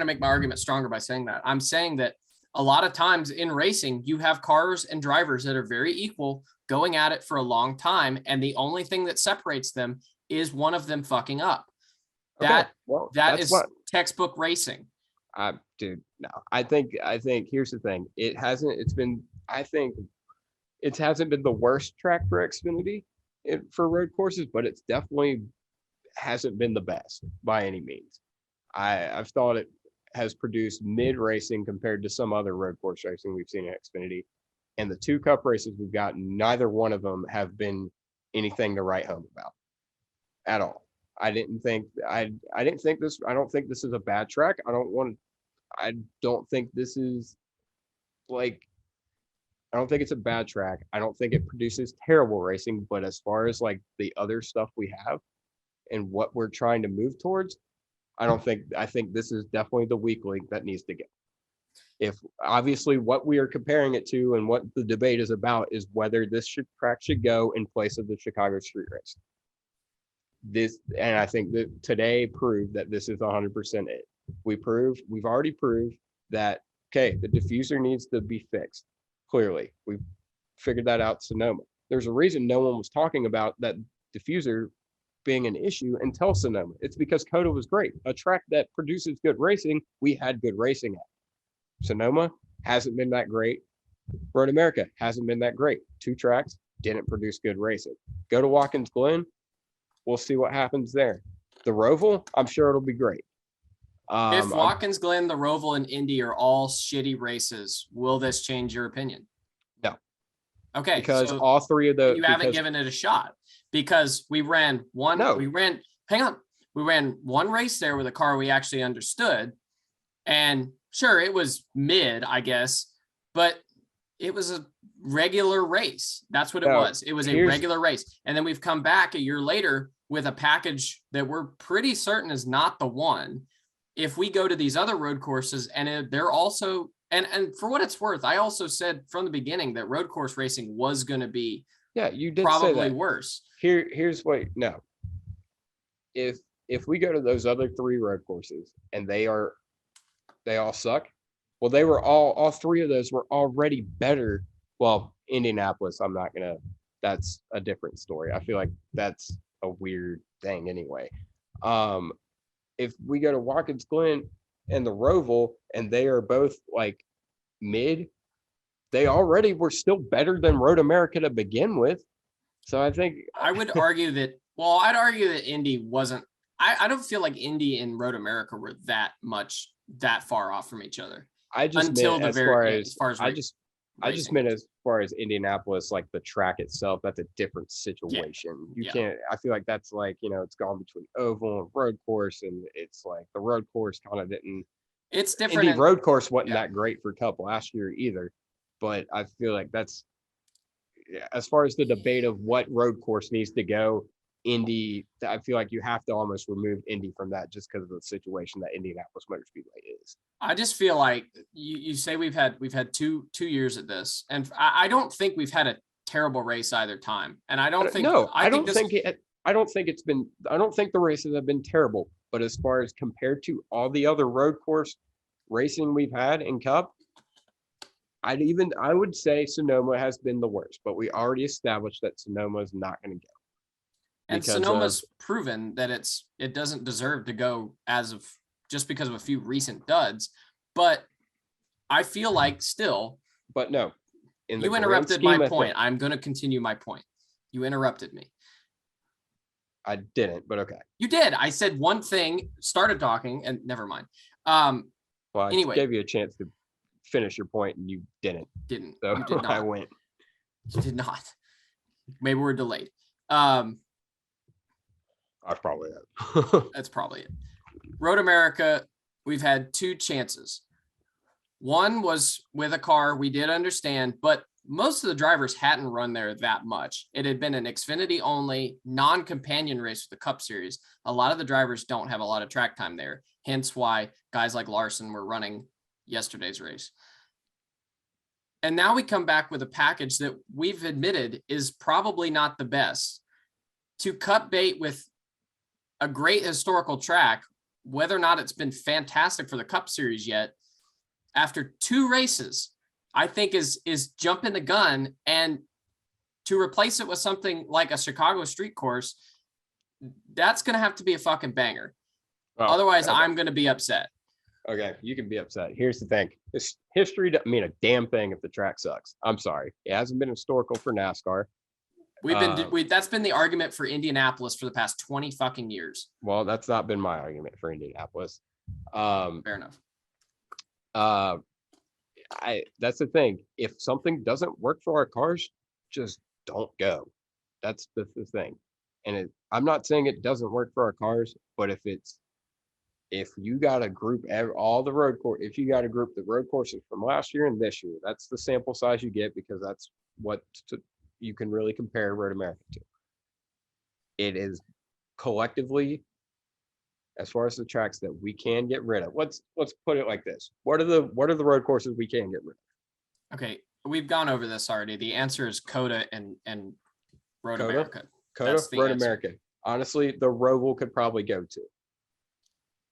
to make my argument stronger by saying that. I'm saying that a lot of times in racing, you have cars and drivers that are very equal going at it for a long time. And the only thing that separates them is one of them fucking up. That is textbook racing. Dude, no, I think here's the thing. It hasn't been the worst track for Xfinity for road courses, but it's definitely hasn't been the best by any means. I've thought it has produced mid racing compared to some other road course racing we've seen at Xfinity. And the 2 cup races we've got, neither one of them have been anything to write home about at all. I don't think this is a bad track. I don't think it's a bad track. I don't think it produces terrible racing, but as far as the other stuff we have and what we're trying to move towards, I think this is definitely the weak link that needs to go. If obviously what we are comparing it to and what the debate is about is whether this track should go in place of the Chicago street race. And I think that today proved that this is 100% it. We've already proved that, okay, the diffuser needs to be fixed. Clearly, we've figured that out. Sonoma. There's a reason no one was talking about that diffuser being an issue until Sonoma. It's because Coda was great. A track that produces good racing, we had good racing at. Sonoma hasn't been that great. Road America hasn't been that great. 2 tracks didn't produce good racing. Go to Watkins Glen. We'll see what happens there. The Roval, I'm sure it'll be great. If Watkins Glen, the Roval, and Indy are all shitty races, will this change your opinion? No. Okay. Because all 3 of those. You haven't given it a shot because we ran one. No. We ran one race there with a car we actually understood. And sure, it was mid, I guess, but it was a regular race. That's what it was. It was a regular race. And then we've come back a year later with a package that we're pretty certain is not the one. If we go to these other road courses and they're also, and for what it's worth, I also said from the beginning that road course racing was going to be you did probably say that. Worse. Here's what, no. If we go to those other 3 road courses and they all suck, well, they were all 3 of those were already better. Well, Indianapolis, that's a different story. I feel like that's a weird thing anyway. If we go to Watkins Glen and the Roval and they are both mid, they already were still better than Road America to begin with. So I think I would argue that, I'd argue that Indy wasn't, I don't feel like Indy and Road America were that far off from each other. I just until meant the as very far yeah, as I just racing. meant as far as Indianapolis, like the track itself, that's a different situation. You Yeah. can't. I feel like that's like it's gone between oval and road course, and it's like the road course kind of didn't. It's different. Indy road course wasn't yeah. that great for Cup last year either, but I feel like that's as far as the debate of what road course needs to go. Indy, I feel like you have to almost remove Indy from that just because of the situation that Indianapolis Motor Speedway is. I just feel like you say we've had 2 years at this, and I don't think we've had a terrible race either time. And I don't think I don't think it's been. I don't think the races have been terrible. But as far as compared to all the other road course racing we've had in Cup, I would say Sonoma has been the worst. But we already established that Sonoma is not going to go. And Sonoma's proven that it doesn't deserve to go just because of a few recent duds. But I feel like still. But no. You interrupted my point. I'm going to continue my point. You interrupted me. I didn't, but okay. You did. I said one thing, started talking, and never mind. Well, I anyway, gave you a chance to finish your point, and you didn't. So you did not. I went. You did not. Maybe we're delayed. That's probably it. That's probably it. Road America, we've had 2 chances. One was with a car we did understand, but most of the drivers hadn't run there that much. It had been an Xfinity only non-companion race with the Cup Series. A lot of the drivers don't have a lot of track time there. Hence why guys like Larson were running yesterday's race. And now we come back with a package that we've admitted is probably not the best. To cut bait with a great historical track, whether or not it's been fantastic for the Cup Series yet, after 2 races, I think is jumping the gun. And to replace it with something like a Chicago street course, that's going to have to be a fucking banger. Otherwise, okay. I'm going to be upset. Okay, you can be upset. Here's the thing. This history doesn't mean a damn thing if the track sucks. I'm sorry. It hasn't been historical for NASCAR. That's been the argument for Indianapolis for the past 20 fucking years. Well, that's not been my argument for Indianapolis. Fair enough. That's the thing. If something doesn't work for our cars, just don't go. That's the thing. And I'm not saying it doesn't work for our cars, but if you got to group all the road course, if you got to group the road courses from last year and this year, that's the sample size you get because that's what you can really compare Road America to. It is collectively, as far as the tracks that we can get rid of. Let's put it like this. What are the road courses we can get rid of? Okay, we've gone over this already. The answer is COTA and Road America. COTA, Road America. Honestly, the Roval could probably go to.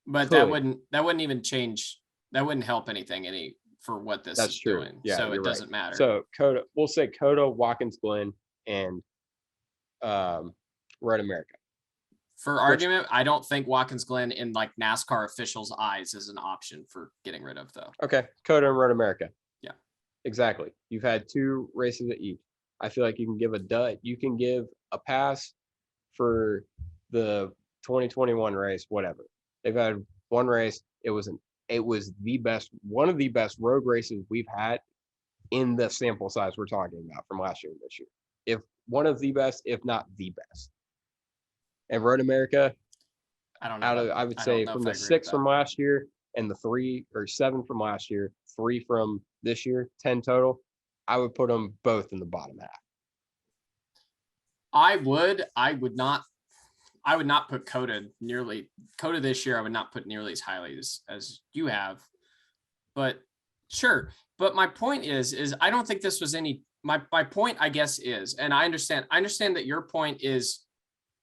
But that wouldn't even change. That wouldn't help anything for what this is doing. Yeah, so it doesn't matter. So COTA, we'll say COTA, Watkins Glen, and Road America. For argument, I don't think Watkins Glen in like NASCAR officials' eyes is an option for getting rid of, though. Okay, COTA and Road America. Yeah, exactly. You've had 2 races at each. I feel like you can give a dud. You can give a pass for the 2021 race, whatever. They've had 1 race. It was one of the best road races we've had in the sample size we're talking about from last year and this year. If one of the best, if not the best. And Road America, I don't know. I would say from the 6 from last year and the 3 or 7 from last year, 3 from this year, 10 total, I would put them both in the bottom half. I would not put COTA this year. I would not put nearly as highly as you have, but sure. But my point is I don't think this was my point, I guess, is, and I understand that your point is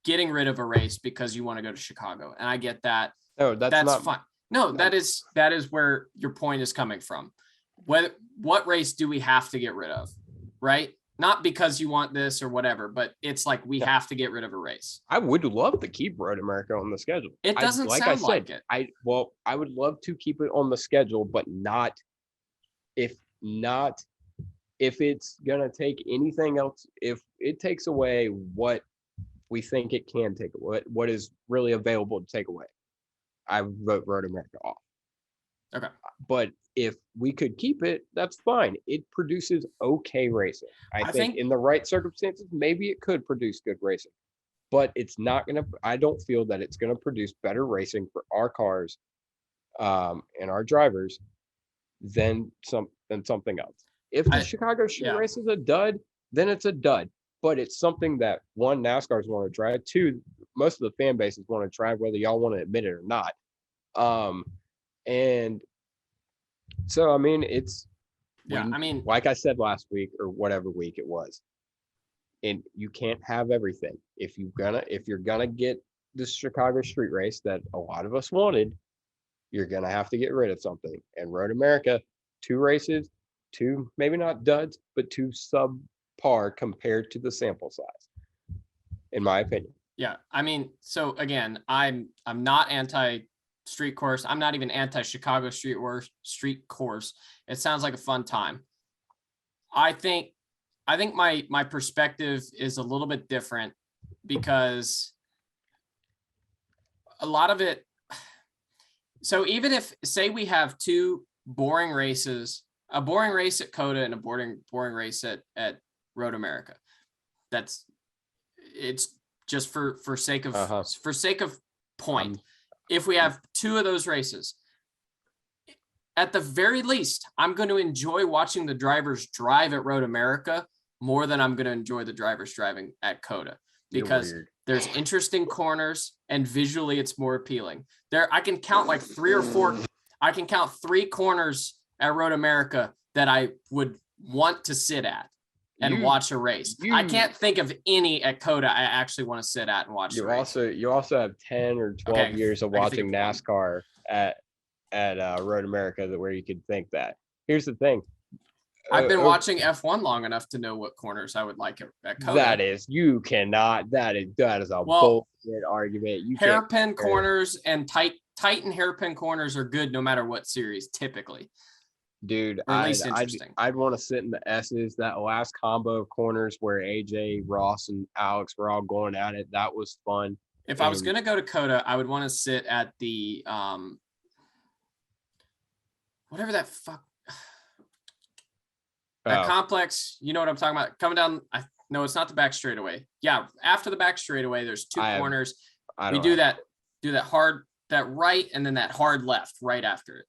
getting rid of a race because you want to go to Chicago. And I get that. No, that's not fine. No, that is where your point is coming from. What race do we have to get rid of? Right? Not because you want this or whatever, but it's like we have to get rid of a race. I would love to keep Road America on the schedule. It doesn't sound like it. I would love to keep it on the schedule, but not if it's gonna take anything else. If it takes away what we think it can take, what is really available to take away, I vote Road America off. Okay. But if we could keep it, that's fine. It produces okay racing. I I think think in the right circumstances, maybe it could produce good racing, but it's not going to, I don't feel that it's going to produce better racing for our cars and our drivers than something else. If the I Chicago Street yeah. Race is a dud, then it's a dud. But it's something that one, NASCAR's want to drive. Two, most of the fan bases want to drive, whether y'all want to admit it or not. And so I mean, Yeah. I mean, like I said last week or whatever week it was, and you can't have everything. If you're gonna get the Chicago Street Race that a lot of us wanted, you're gonna have to get rid of something. And Road America, 2 races, two maybe not duds, but 2 subpar compared to the sample size, in my opinion. yeah. I mean, so again, I'm not anti street course. I'm not even anti Chicago street course. It sounds like a fun time. I think my perspective is a little bit different because a lot of it. So even if say we have 2 boring races, a boring race at COTA and a boring race at Road America, it's just for sake of point. If we have 2 of those races, at the very least, I'm going to enjoy watching the drivers drive at Road America more than I'm going to enjoy the drivers driving at COTA because there's interesting corners and visually it's more appealing. I can count like 3 or 4. I can count 3 corners at Road America that I would want to sit at and watch a race. I can't think of any at COTA I actually want to sit at and watch. You also have 10 or 12 years of watching NASCAR at Road America where you could think that. Here's the thing. I've been watching F1 long enough to know what corners I would like at COTA. That is a bullshit argument. Hairpin corners and tight and hairpin corners are good no matter what series, typically. Dude, I'd want to sit in the S's. That last combo of corners where AJ, Ross, and Alex were all going at it, that was fun. If I was going to go to COTA, I would want to sit at the whatever that fuck that complex, you know what I'm talking about, coming down. No, it's not the back straightaway. Yeah, after the back straightaway, there's 2 corners. We do that hard, that right, and then that hard left right after it.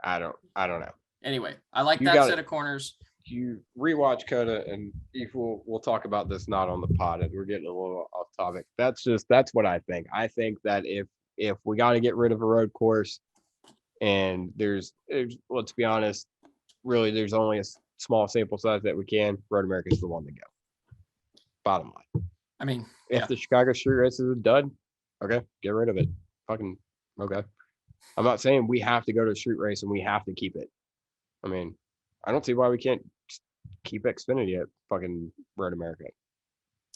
I don't know. Anyway, I like that set of corners. You rewatch COTA, and we'll talk about this not on the pod, and we're getting a little off topic. That's what I think. I think that if we got to get rid of a road course, and there's let's be honest, really there's only a small sample size that we can, Road America is the one to go. Bottom line. I mean, if the Chicago Street Race is a dud, okay, get rid of it. Fucking okay. I'm not saying we have to go to a street race and we have to keep it. I mean, I don't see why we can't keep Xfinity at fucking Road America.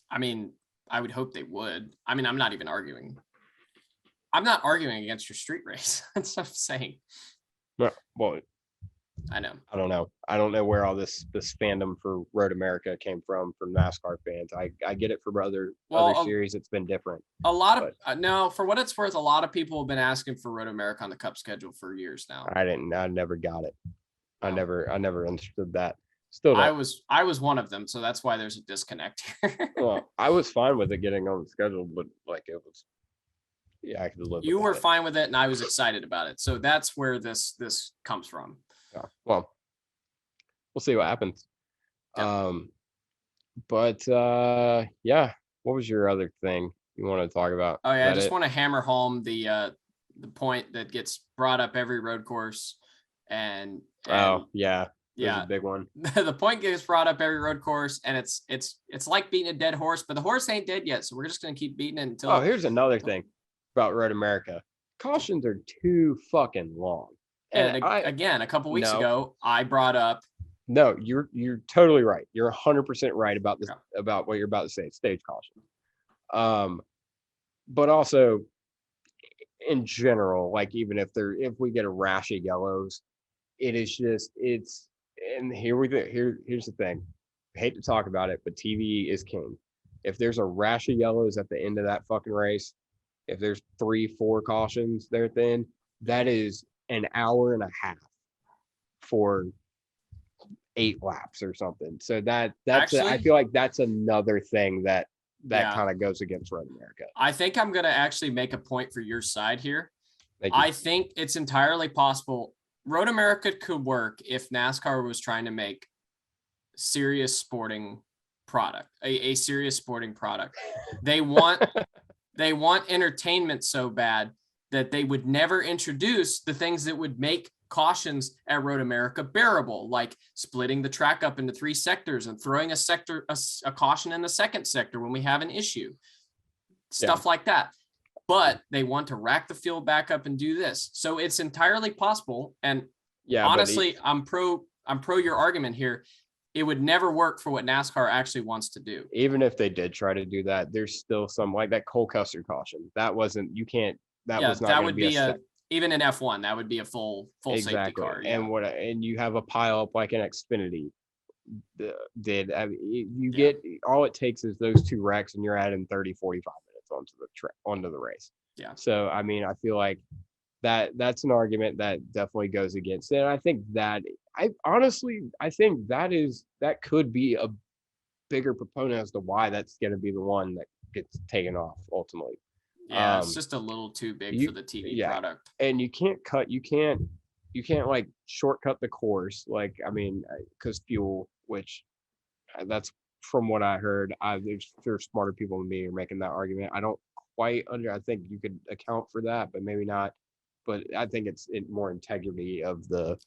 I mean, I would hope they would. I mean, I'm not even arguing. I'm not arguing against your street race. That's what I'm saying. No, well, I know. I don't know. I don't know where all this fandom for Road America came from NASCAR fans. I get it for other series. It's been different. A lot of no, for what it's worth, a lot of people have been asking for Road America on the Cup schedule for years now. I never got it. No. I never understood that. Still, I was one of them, so that's why there's a disconnect here. Well, I was fine with it getting on the schedule, but like it was. Yeah, I could live. You were fine with it, and I was excited about it. So that's where this comes from. Yeah. Well, we'll see what happens. Yeah. Yeah. What was your other thing you want to talk about? Oh yeah, I just want to hammer home the point that gets brought up every road course, and oh yeah, yeah, a big one. The point gets brought up every road course, and it's like beating a dead horse, but the horse ain't dead yet, so we're just gonna keep beating it until. Oh, here's another thing about Road America. Cautions are too fucking long. And again, a couple weeks ago, I brought up. No, you're totally right. You're 100% right about this, about what you're about to say. Stage caution. But also, in general, like even if we get a rash of yellows, here's the thing. I hate to talk about it, but TV is king. If there's a rash of yellows at the end of that fucking race, if there's 3-4 cautions there at the end, that is an hour and a half for 8 laps or something. So that's Actually, I feel like that's another thing that Yeah. kind of goes against Road America. I think I'm going to actually make a point for your side here. Thank you. I think it's entirely possible Road America could work if NASCAR was trying to make serious sporting product, a serious sporting product. They want entertainment so bad that they would never introduce the things that would make cautions at Road America bearable, like splitting the track up into 3 sectors and throwing a caution in the second sector when we have an issue, stuff like that. But they want to rack the field back up and do this. So it's entirely possible. And honestly, I'm pro your argument here. It would never work for what NASCAR actually wants to do. Even if they did try to do that, there's still some like that Cole Custer caution. That wasn't, you can't, that was not that going would to be even in F1, that would be a full safety car. Yeah. And you have a pile up like an Xfinity did. I mean, you get, all it takes is those 2 wrecks and you're adding 30, 45 minutes onto the race. Yeah. So, I mean, I feel like that's an argument that definitely goes against it. And I think that I think that could be a bigger proponent as to why that's going to be the one that gets taken off ultimately. Yeah, it's just a little too big for the TV product. And you can't like shortcut the course. Like, I mean, because fuel, which that's from what I heard, there's smarter people than me are making that argument. I don't quite I think you could account for that, but maybe not. But I think it's more integrity of the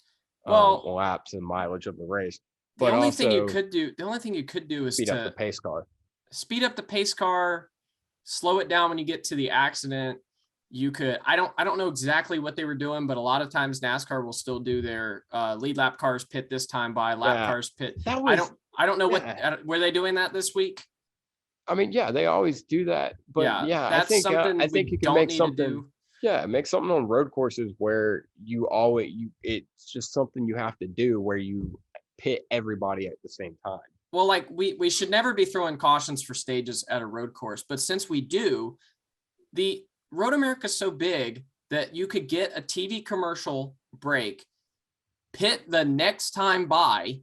laps and mileage of the race. But the only thing you could do is speed up the pace car. Speed up the pace car, slow it down when you get to the accident. You could, I don't know exactly what they were doing, but a lot of times NASCAR will still do their lead lap cars pit this time by lap cars pit. I don't know what, were they doing that this week? I mean, yeah, they always do that, but that's I think you can make something. Yeah, make something on road courses where it's just something you have to do where you pit everybody at the same time. Well, like we should never be throwing cautions for stages at a road course, but since we do, the Road America is so big that you could get a TV commercial break, pit the next time by,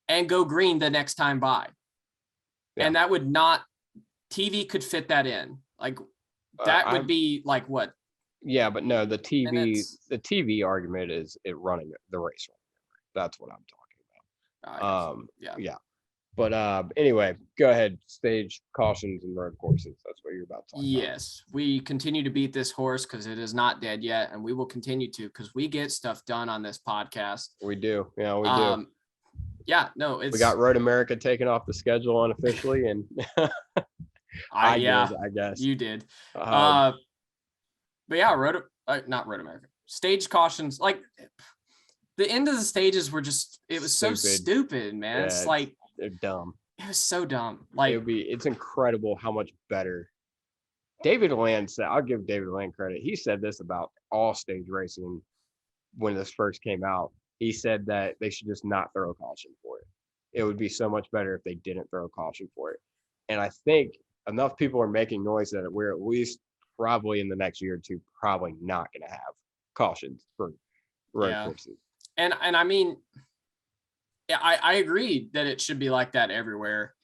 and go green the next time by. Yeah. And that would not, TV could fit that in. Like that would be like what? Yeah, but no, the TV argument is it running the race. That's what I'm talking about. Yeah. But anyway, go ahead. Stage cautions and road courses. That's what you're about to talk about. Yes, we continue to beat this horse because it is not dead yet, and we will continue to because we get stuff done on this podcast. We do. Yeah, we do. Yeah, no, we got Road America taken off the schedule unofficially, and I guess you did. But yeah, not Road America. Stage cautions, like the end of the stages were just, it was so stupid, man. Yeah, it's like they're dumb. It was so dumb. Like it's incredible how much better. David Land said, I'll give David Land credit. He said this about all stage racing when this first came out. He said that they should just not throw a caution for it. It would be so much better if they didn't throw a caution for it. And I think enough people are making noise that we're at least probably in the next year or two probably not going to have cautions for road courses. And I mean, yeah, I agree that it should be like that everywhere.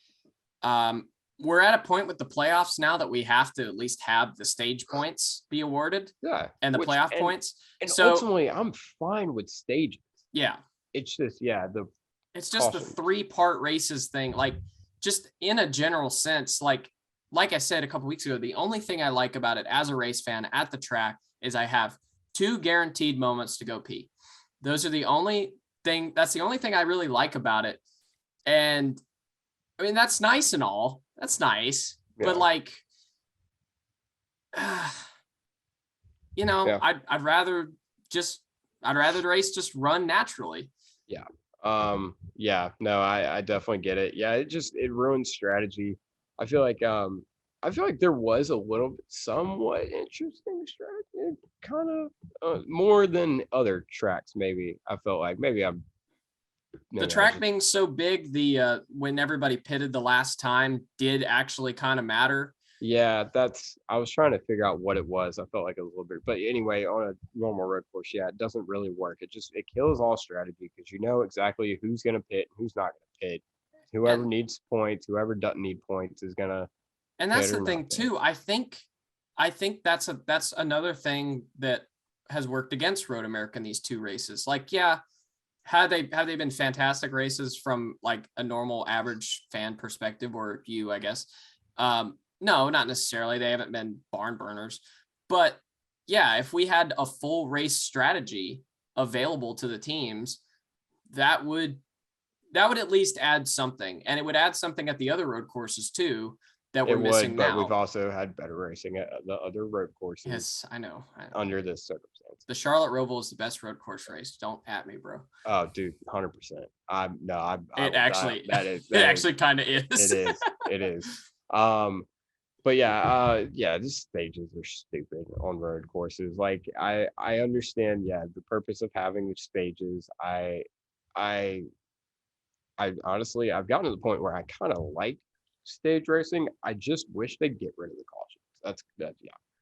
We're at a point with the playoffs now that we have to at least have the stage points be awarded. Yeah. And the playoff points. And so ultimately, I'm fine with stages. Yeah. It's just, it's just the 3-part races thing. Like, just in a general sense, like I said a couple weeks ago, the only thing I like about it as a race fan at the track is I have 2 guaranteed moments to go pee. Those are the only thing. That's the only thing I really like about it. And I mean, that's nice and all. That's nice. Yeah. But like, I'd rather the race just run naturally. Yeah. No, I definitely get it. Yeah. It ruins strategy. I feel like there was a little bit somewhat interesting strategy, kind of more than other tracks. Maybe I felt like the track being so big, when everybody pitted the last time did actually kind of matter. Yeah, I was trying to figure out what it was. I felt like it was a little bit, but anyway, on a normal road course, yeah, it doesn't really work. It kills all strategy because you know exactly who's going to pit and who's not going to pit. Whoever And needs points, whoever doesn't need points is going to that's pit the or not thing pit. too. I think that's another thing that has worked against Road America in these two races. Like, yeah, have they been fantastic races from like a normal average fan perspective, or you, I guess? No, not necessarily. They haven't been barn burners, but yeah, if we had a full race strategy available to the teams, that would at least add something, and it would add something at the other road courses too that we're It would, missing but we've now. also had better racing at the other road courses. Yes, I know. Under this circumstance. The Charlotte Roval is the best road course race. Don't at me, bro. Oh, dude, 100%. It actually, that is it actually kind of is. It is. But yeah, these stages are stupid on road courses. Like I understand, yeah, the purpose of having the stages. I honestly, I've gotten to the point where I kind of like stage racing. I just wish they'd get rid of the cautions. Yeah.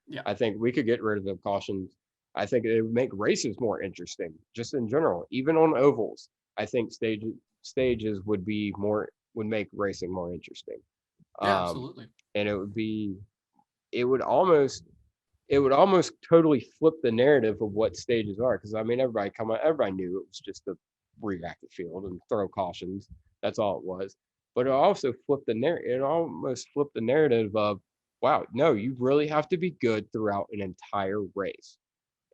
Yeah. I think we could get rid of the cautions. I think it would make races more interesting, just in general. Even on ovals, I think stages would make racing more interesting. Yeah, absolutely. And it would almost totally flip the narrative of what stages are. Because I mean, everybody knew it was just a reactive field and throw cautions. That's all it was. But it also flipped the narrative. It almost flipped the narrative of, wow, no, you really have to be good throughout an entire race.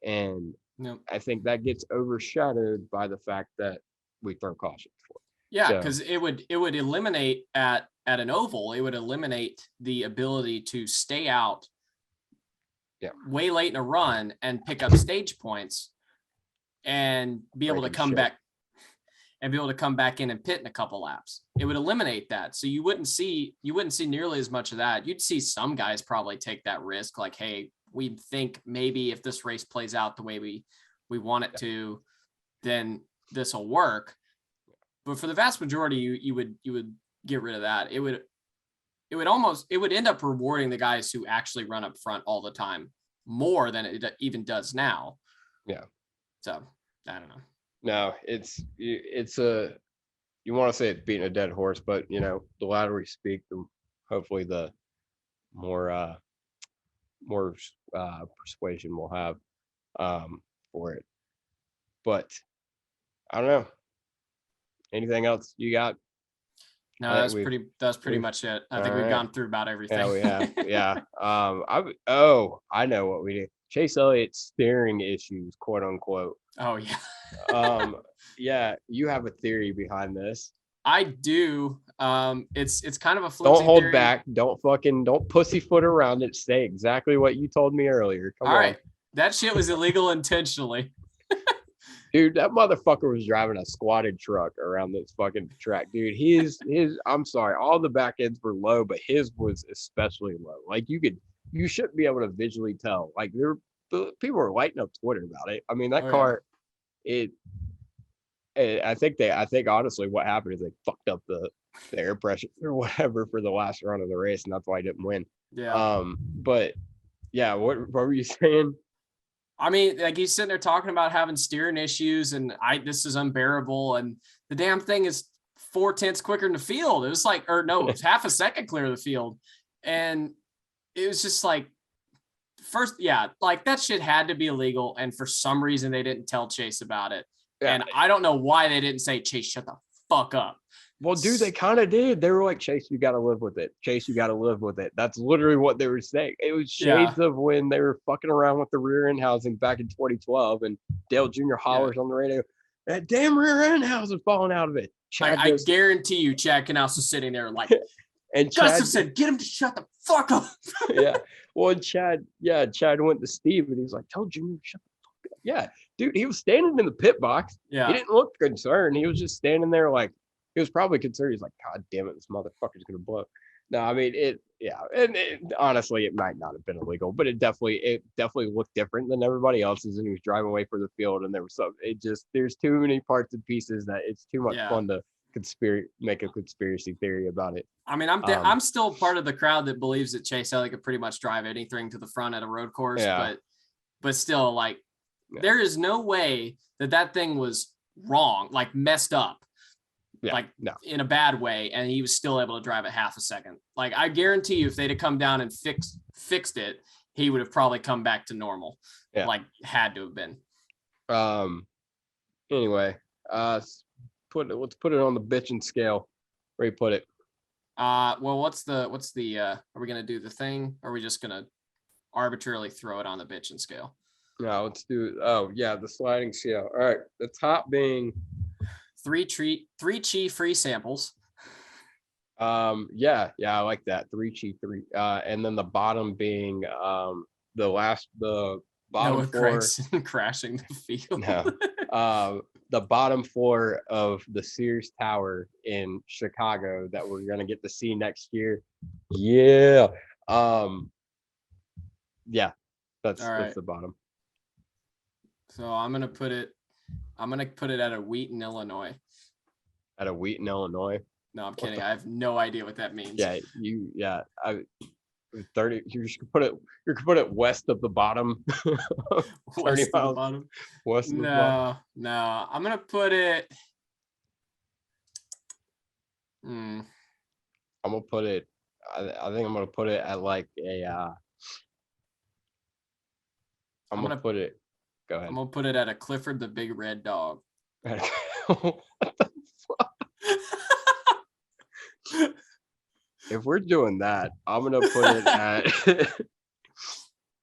And Yep. I think that gets overshadowed by the fact that we throw cautions for it. Yeah, because it would eliminate at an oval, it would eliminate the ability to stay out way late in a run and pick up stage points and be able to come back in and pit in a couple laps. It would eliminate that. So you wouldn't see nearly as much of that. You'd see some guys probably take that risk, like, hey, we think maybe if this race plays out the way we want it to, then this will work. But for the vast majority, you would get rid of that. It would end up rewarding the guys who actually run up front all the time more than it even does now. Yeah. So I don't know. No, you want to say it's beating a dead horse, but the louder we speak, the hopefully the more persuasion we'll have for it. But I don't know. Anything else you got? No, that's pretty much it. I think we've gone through about everything. Yeah, we have. Yeah. I know what we do. Chase Elliott's steering issues, quote unquote. Oh yeah. Yeah, you have a theory behind this. I do. It's kind of a flimsy Don't hold theory. back. Don't pussyfoot around it. Say exactly what you told me earlier. Come on. All right. That shit was illegal intentionally. Dude, that motherfucker was driving a squatted truck around this fucking track. Dude, his I'm sorry, all the back ends were low, but his was especially low. Like you shouldn't be able to visually tell. Like people were lighting up Twitter about it. I mean, that car, I think honestly what happened is they fucked up the air pressure or whatever for the last run of the race, and that's why he didn't win. Yeah. But yeah, what were you saying? I mean, like, he's sitting there talking about having steering issues and this is unbearable. And the damn thing is 0.4 quicker than the field. It was like, or no, it was half a second clear of the field. And it was just like, first, yeah, like that shit had to be illegal. And for some reason they didn't tell Chase about it. Yeah. And I don't know why they didn't say, Chase, shut the fuck up. Well, dude, they kind of did. They were like, Chase, you got to live with it. Chase, you got to live with it. That's literally what they were saying. It was shades of when they were fucking around with the rear end housing back in 2012, and Dale Jr. hollers on the radio, that damn rear end housing falling out of it. I guarantee you, Chad Knaus was sitting there like, and Justin said, get him to shut the fuck up. Yeah. Well, Chad went to Steve, and he's like, tell Junior to shut the fuck up. Yeah. Dude, he was standing in the pit box. Yeah. He didn't look concerned. He was just standing there like, he was probably concerned. He's like, God damn it, this motherfucker's gonna blow. No, I mean and honestly, it might not have been illegal, but it definitely looked different than everybody else's, and he was driving away for the field, and there was there's too many parts and pieces that it's too much fun to make a conspiracy theory about it. I mean, I'm still part of the crowd that believes that Chase Elliott could pretty much drive anything to the front at a road course, but still, like, there is no way that thing was wrong, like messed up, in a bad way, and he was still able to drive it half a second. Like, I guarantee you, if they'd have come down and fixed it, he would have probably come back to normal. Yeah. Like, had to have been. Anyway, let's put it on the bitching scale. Where you put it? Well, what's the are we gonna do the thing, or are we just gonna arbitrarily throw it on the bitching scale? No, let's do the sliding scale. All right, the top being 3 chi free samples. I like that. 3 chi 3. And then the bottom being the bottom Noah floor crashing the field. No. The bottom floor of the Sears Tower in Chicago that we're gonna get to see next year. Yeah. That's the bottom. So I'm gonna put it at a Wheaton, Illinois. At a Wheaton, Illinois. No, I'm kidding. I have no idea what that means. Yeah, 30. You should put it west of the bottom. West of the bottom. West of the bottom. No. I'm gonna put it. I'm gonna put it. I think I'm gonna put it at like a. I'm gonna put it. Go ahead. I'm gonna put it at a Clifford the Big Red Dog. What the fuck? If we're doing that, I'm gonna put it at.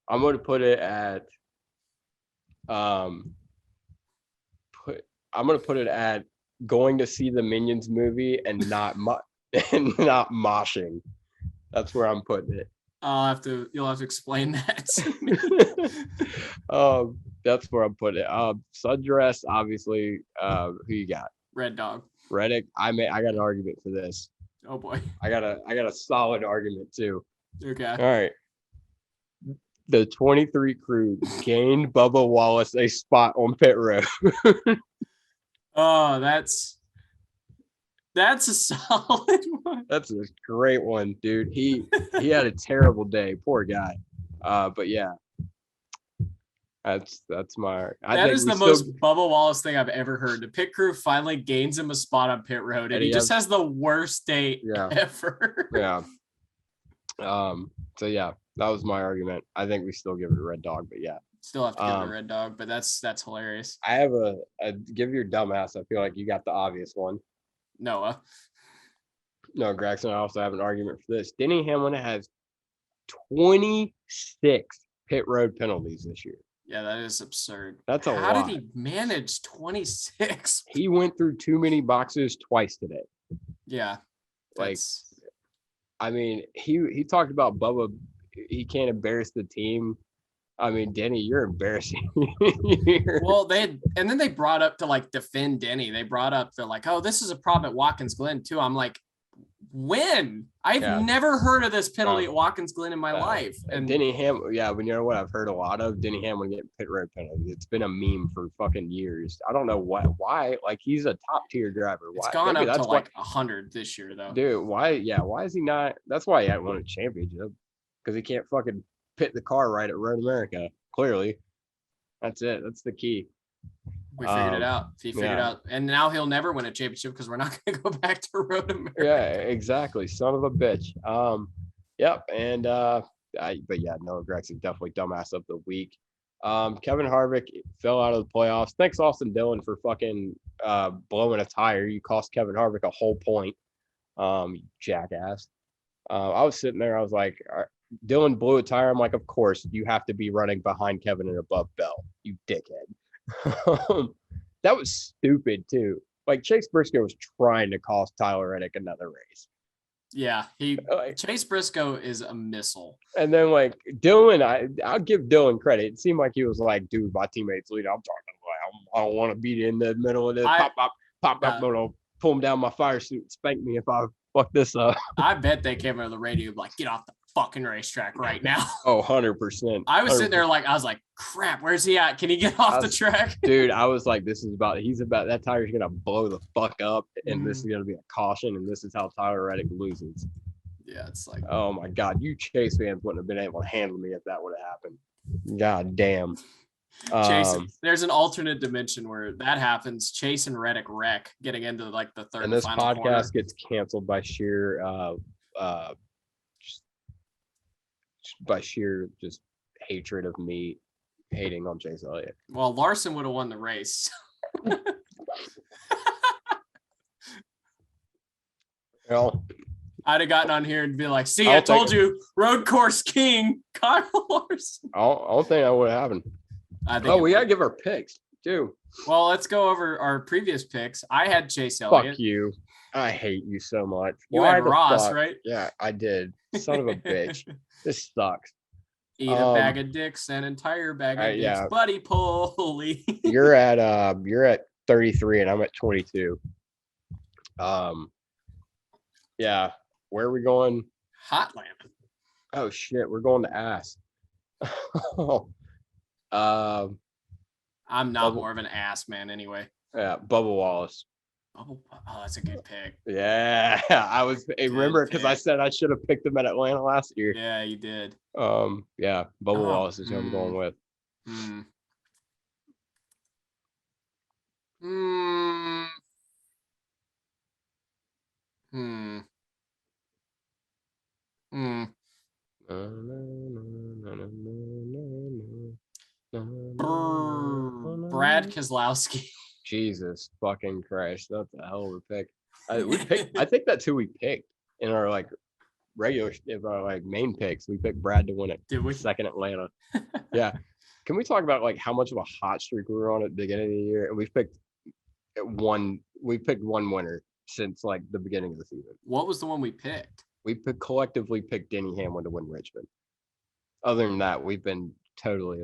I'm gonna put it at. I'm gonna put it at going to see the Minions movie and not moshing. That's where I'm putting it. You'll have to explain that to me. That's where I'm putting it. Sundress, obviously. Who you got? Red Dog. Reddick. I got an argument for this. Oh boy. I got a solid argument too. Okay. All right. The 23 crew gained Bubba Wallace a spot on pit road. Oh, that's a solid one. That's a great one, dude. He had a terrible day. Poor guy. But yeah. That's my. That is the most Bubba Wallace thing I've ever heard. The pit crew finally gains him a spot on pit road, and he just has the worst day ever. Yeah. So yeah, that was my argument. I think we still give it a Red Dog, but yeah. Still have to give it a Red Dog, but that's hilarious. I have a give your dumbass. I feel like you got the obvious one. Noah. No, Gregson. I also have an argument for this. Denny Hamlin has 26 pit road penalties this year. Yeah, that is absurd. That's a lot. How did he manage 26? He went through too many boxes twice today. Yeah. Like, I mean, he talked about Bubba. He can't embarrass the team. I mean, Denny, you're embarrassing. Well, then they brought up to like defend Denny. They brought up, they're like, oh, this is a problem at Watkins Glen too. I'm like, when? I've never heard of this penalty at Watkins Glen in my life. And Denny Hamlin, but you know what I've heard a lot of? Denny Hamlin getting pit road penalties. It's been a meme for fucking years. I don't know why. Like, he's a top tier driver. It's gone up to like 100 this year though. Dude, why is he not? That's why he hadn't won a championship. Because he can't fucking pit the car right at Road America. Clearly. That's it. That's the key. We figured it out. He figured it out. And now he'll never win a championship because we're not going to go back to Road America. Yeah, exactly. Son of a bitch. Yep. And but yeah, Noah Gregson definitely dumbass of the week. Kevin Harvick fell out of the playoffs. Thanks, Austin Dillon, for fucking blowing a tire. You cost Kevin Harvick a whole point. You jackass. I was sitting there, I was like, Dylan blew a tire. I'm like, of course, you have to be running behind Kevin and above Bell, you dickhead. That was stupid too. Like, Chase Briscoe was trying to cost Tyler Reddick another race. Yeah, Chase Briscoe is a missile. And then like Dylan, I'll give Dylan credit. It seemed like he was like, dude, my teammates lead. I'm talking like, I don't want to be in the middle of this. Pop, pull him down my fire suit and spank me if I fuck this up. I bet they came out of the radio like, get off the fucking racetrack right now. Oh, 100%. I was sitting there I was like, crap, where's he at? Can he get off the track? Dude, I was like, that tire's gonna blow the fuck up, and this is gonna be a caution, and this is how Tyler Reddick loses. Yeah, it's like, oh my God, you Chase fans wouldn't have been able to handle me if that would have happened. God damn. Chase, there's an alternate dimension where that happens. Chase and Reddick wreck getting into like the third and this final podcast corner. Gets canceled by sheer just hatred of me hating on Chase Elliott. Well, Larson would have won the race. Well, I'd have gotten on here and be like, see, I told you, road course king, Kyle Larson. I don't think that would have happened. We gotta give our picks too. Well, let's go over our previous picks. I had Chase Elliott. Fuck you. I hate you so much. You had Ross, right? Yeah, I did. Son of a bitch. This sucks. Eat a bag of dicks, an entire bag of dicks, yeah. buddy pulley. You're at 33 and I'm at 22. Yeah. Where are we going? Hotland. Oh shit, we're going to ass. I'm not more of an ass man anyway. Yeah, Bubba Wallace. Oh, that's a good pick. Yeah, I was. Remember, because I said I should have picked him at Atlanta last year. Yeah, you did. Yeah, Bubba Wallace is who I'm going with. Brad Keselowski. Jesus fucking Christ, that's a hell of a pick. I think that's who we picked in our regular, main picks. We picked Brad to win it. Did we? Second Atlanta. Yeah. Can we talk about how much of a hot streak we were on at the beginning of the year? And we picked one winner since the beginning of the season. What was the one we picked? We collectively picked Denny Hamlin to win Richmond. Other than that, we've been totally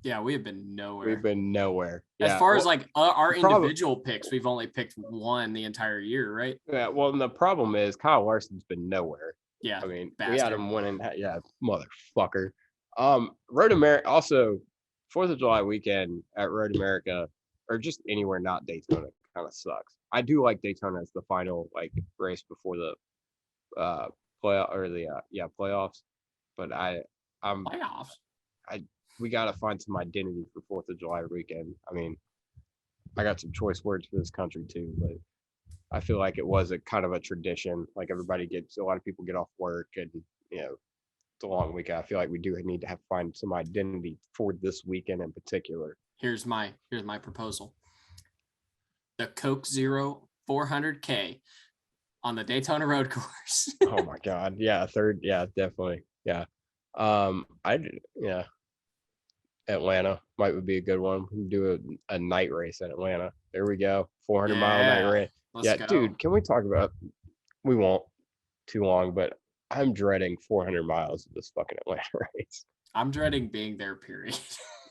we have been nowhere. We've been nowhere. As far as our individual picks, we've only picked one the entire year, right? Yeah. Well, and the problem is Kyle Larson's been nowhere. Yeah. I mean, bastard. We had him winning. Yeah, motherfucker. Road America. Also, 4th of July weekend at Road America, or just anywhere not Daytona, kind of sucks. I do like Daytona as the final race before the playoff or the playoffs, but I'm playoffs. We got to find some identity for 4th of July weekend. I mean, I got some choice words for this country too, but I feel like it was a kind of a tradition. A lot of people get off work and, it's a long weekend. I feel like we do need to find some identity for this weekend in particular. Here's my proposal. The Coke Zero 400K on the Daytona road course. Oh my God. Yeah. Third. Yeah, definitely. Yeah. Atlanta would be a good one. We can do a night race at Atlanta. There we go. 400-mile night race. Let's go. Dude, can we talk about, we won't too long, but I'm dreading 400 miles of this fucking Atlanta race. I'm dreading being there, period.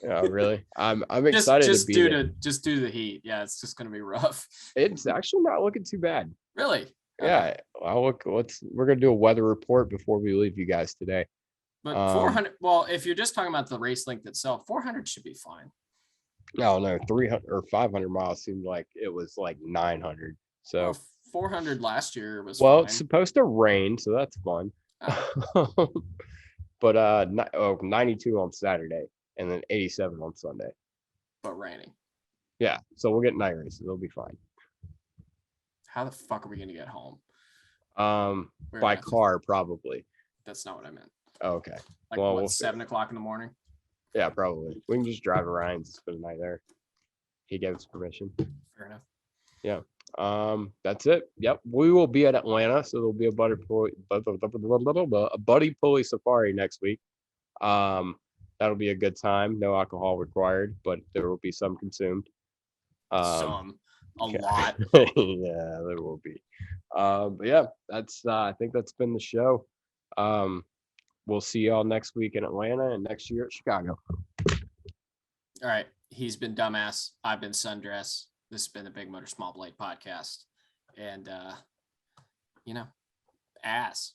Yeah, really? I'm excited to be there. Just due to the heat. Yeah, it's just going to be rough. It's actually not looking too bad. Really? Yeah. We're going to do a weather report before we leave you guys today. But 400, well, if you're just talking about the race length itself, 400 should be fine. No, 300 or 500 miles seemed like it was 900. So well, 400 last year was well, fine. It's supposed to rain, so that's fun. Oh. But 92 on Saturday and then 87 on Sunday. But raining. Yeah, so we'll get night races. It'll be fine. How the fuck are we going to get home? By car, probably. That's not what I meant. Oh, okay. We'll 7 o'clock in the morning? Yeah, probably. We can just drive around and spend the night there. He gave us permission. Fair enough. Yeah. That's it. Yep. We will be at Atlanta, so there'll be a buddy pulley safari next week. That'll be a good time. No alcohol required, but there will be some consumed. A lot. Yeah, there will be. But yeah, that's I think that's been the show. We'll see y'all next week in Atlanta and next year at Chicago. All right. He's been Dumbass. I've been Sundress. This has been the Big Motor Small Blade podcast. And, ass.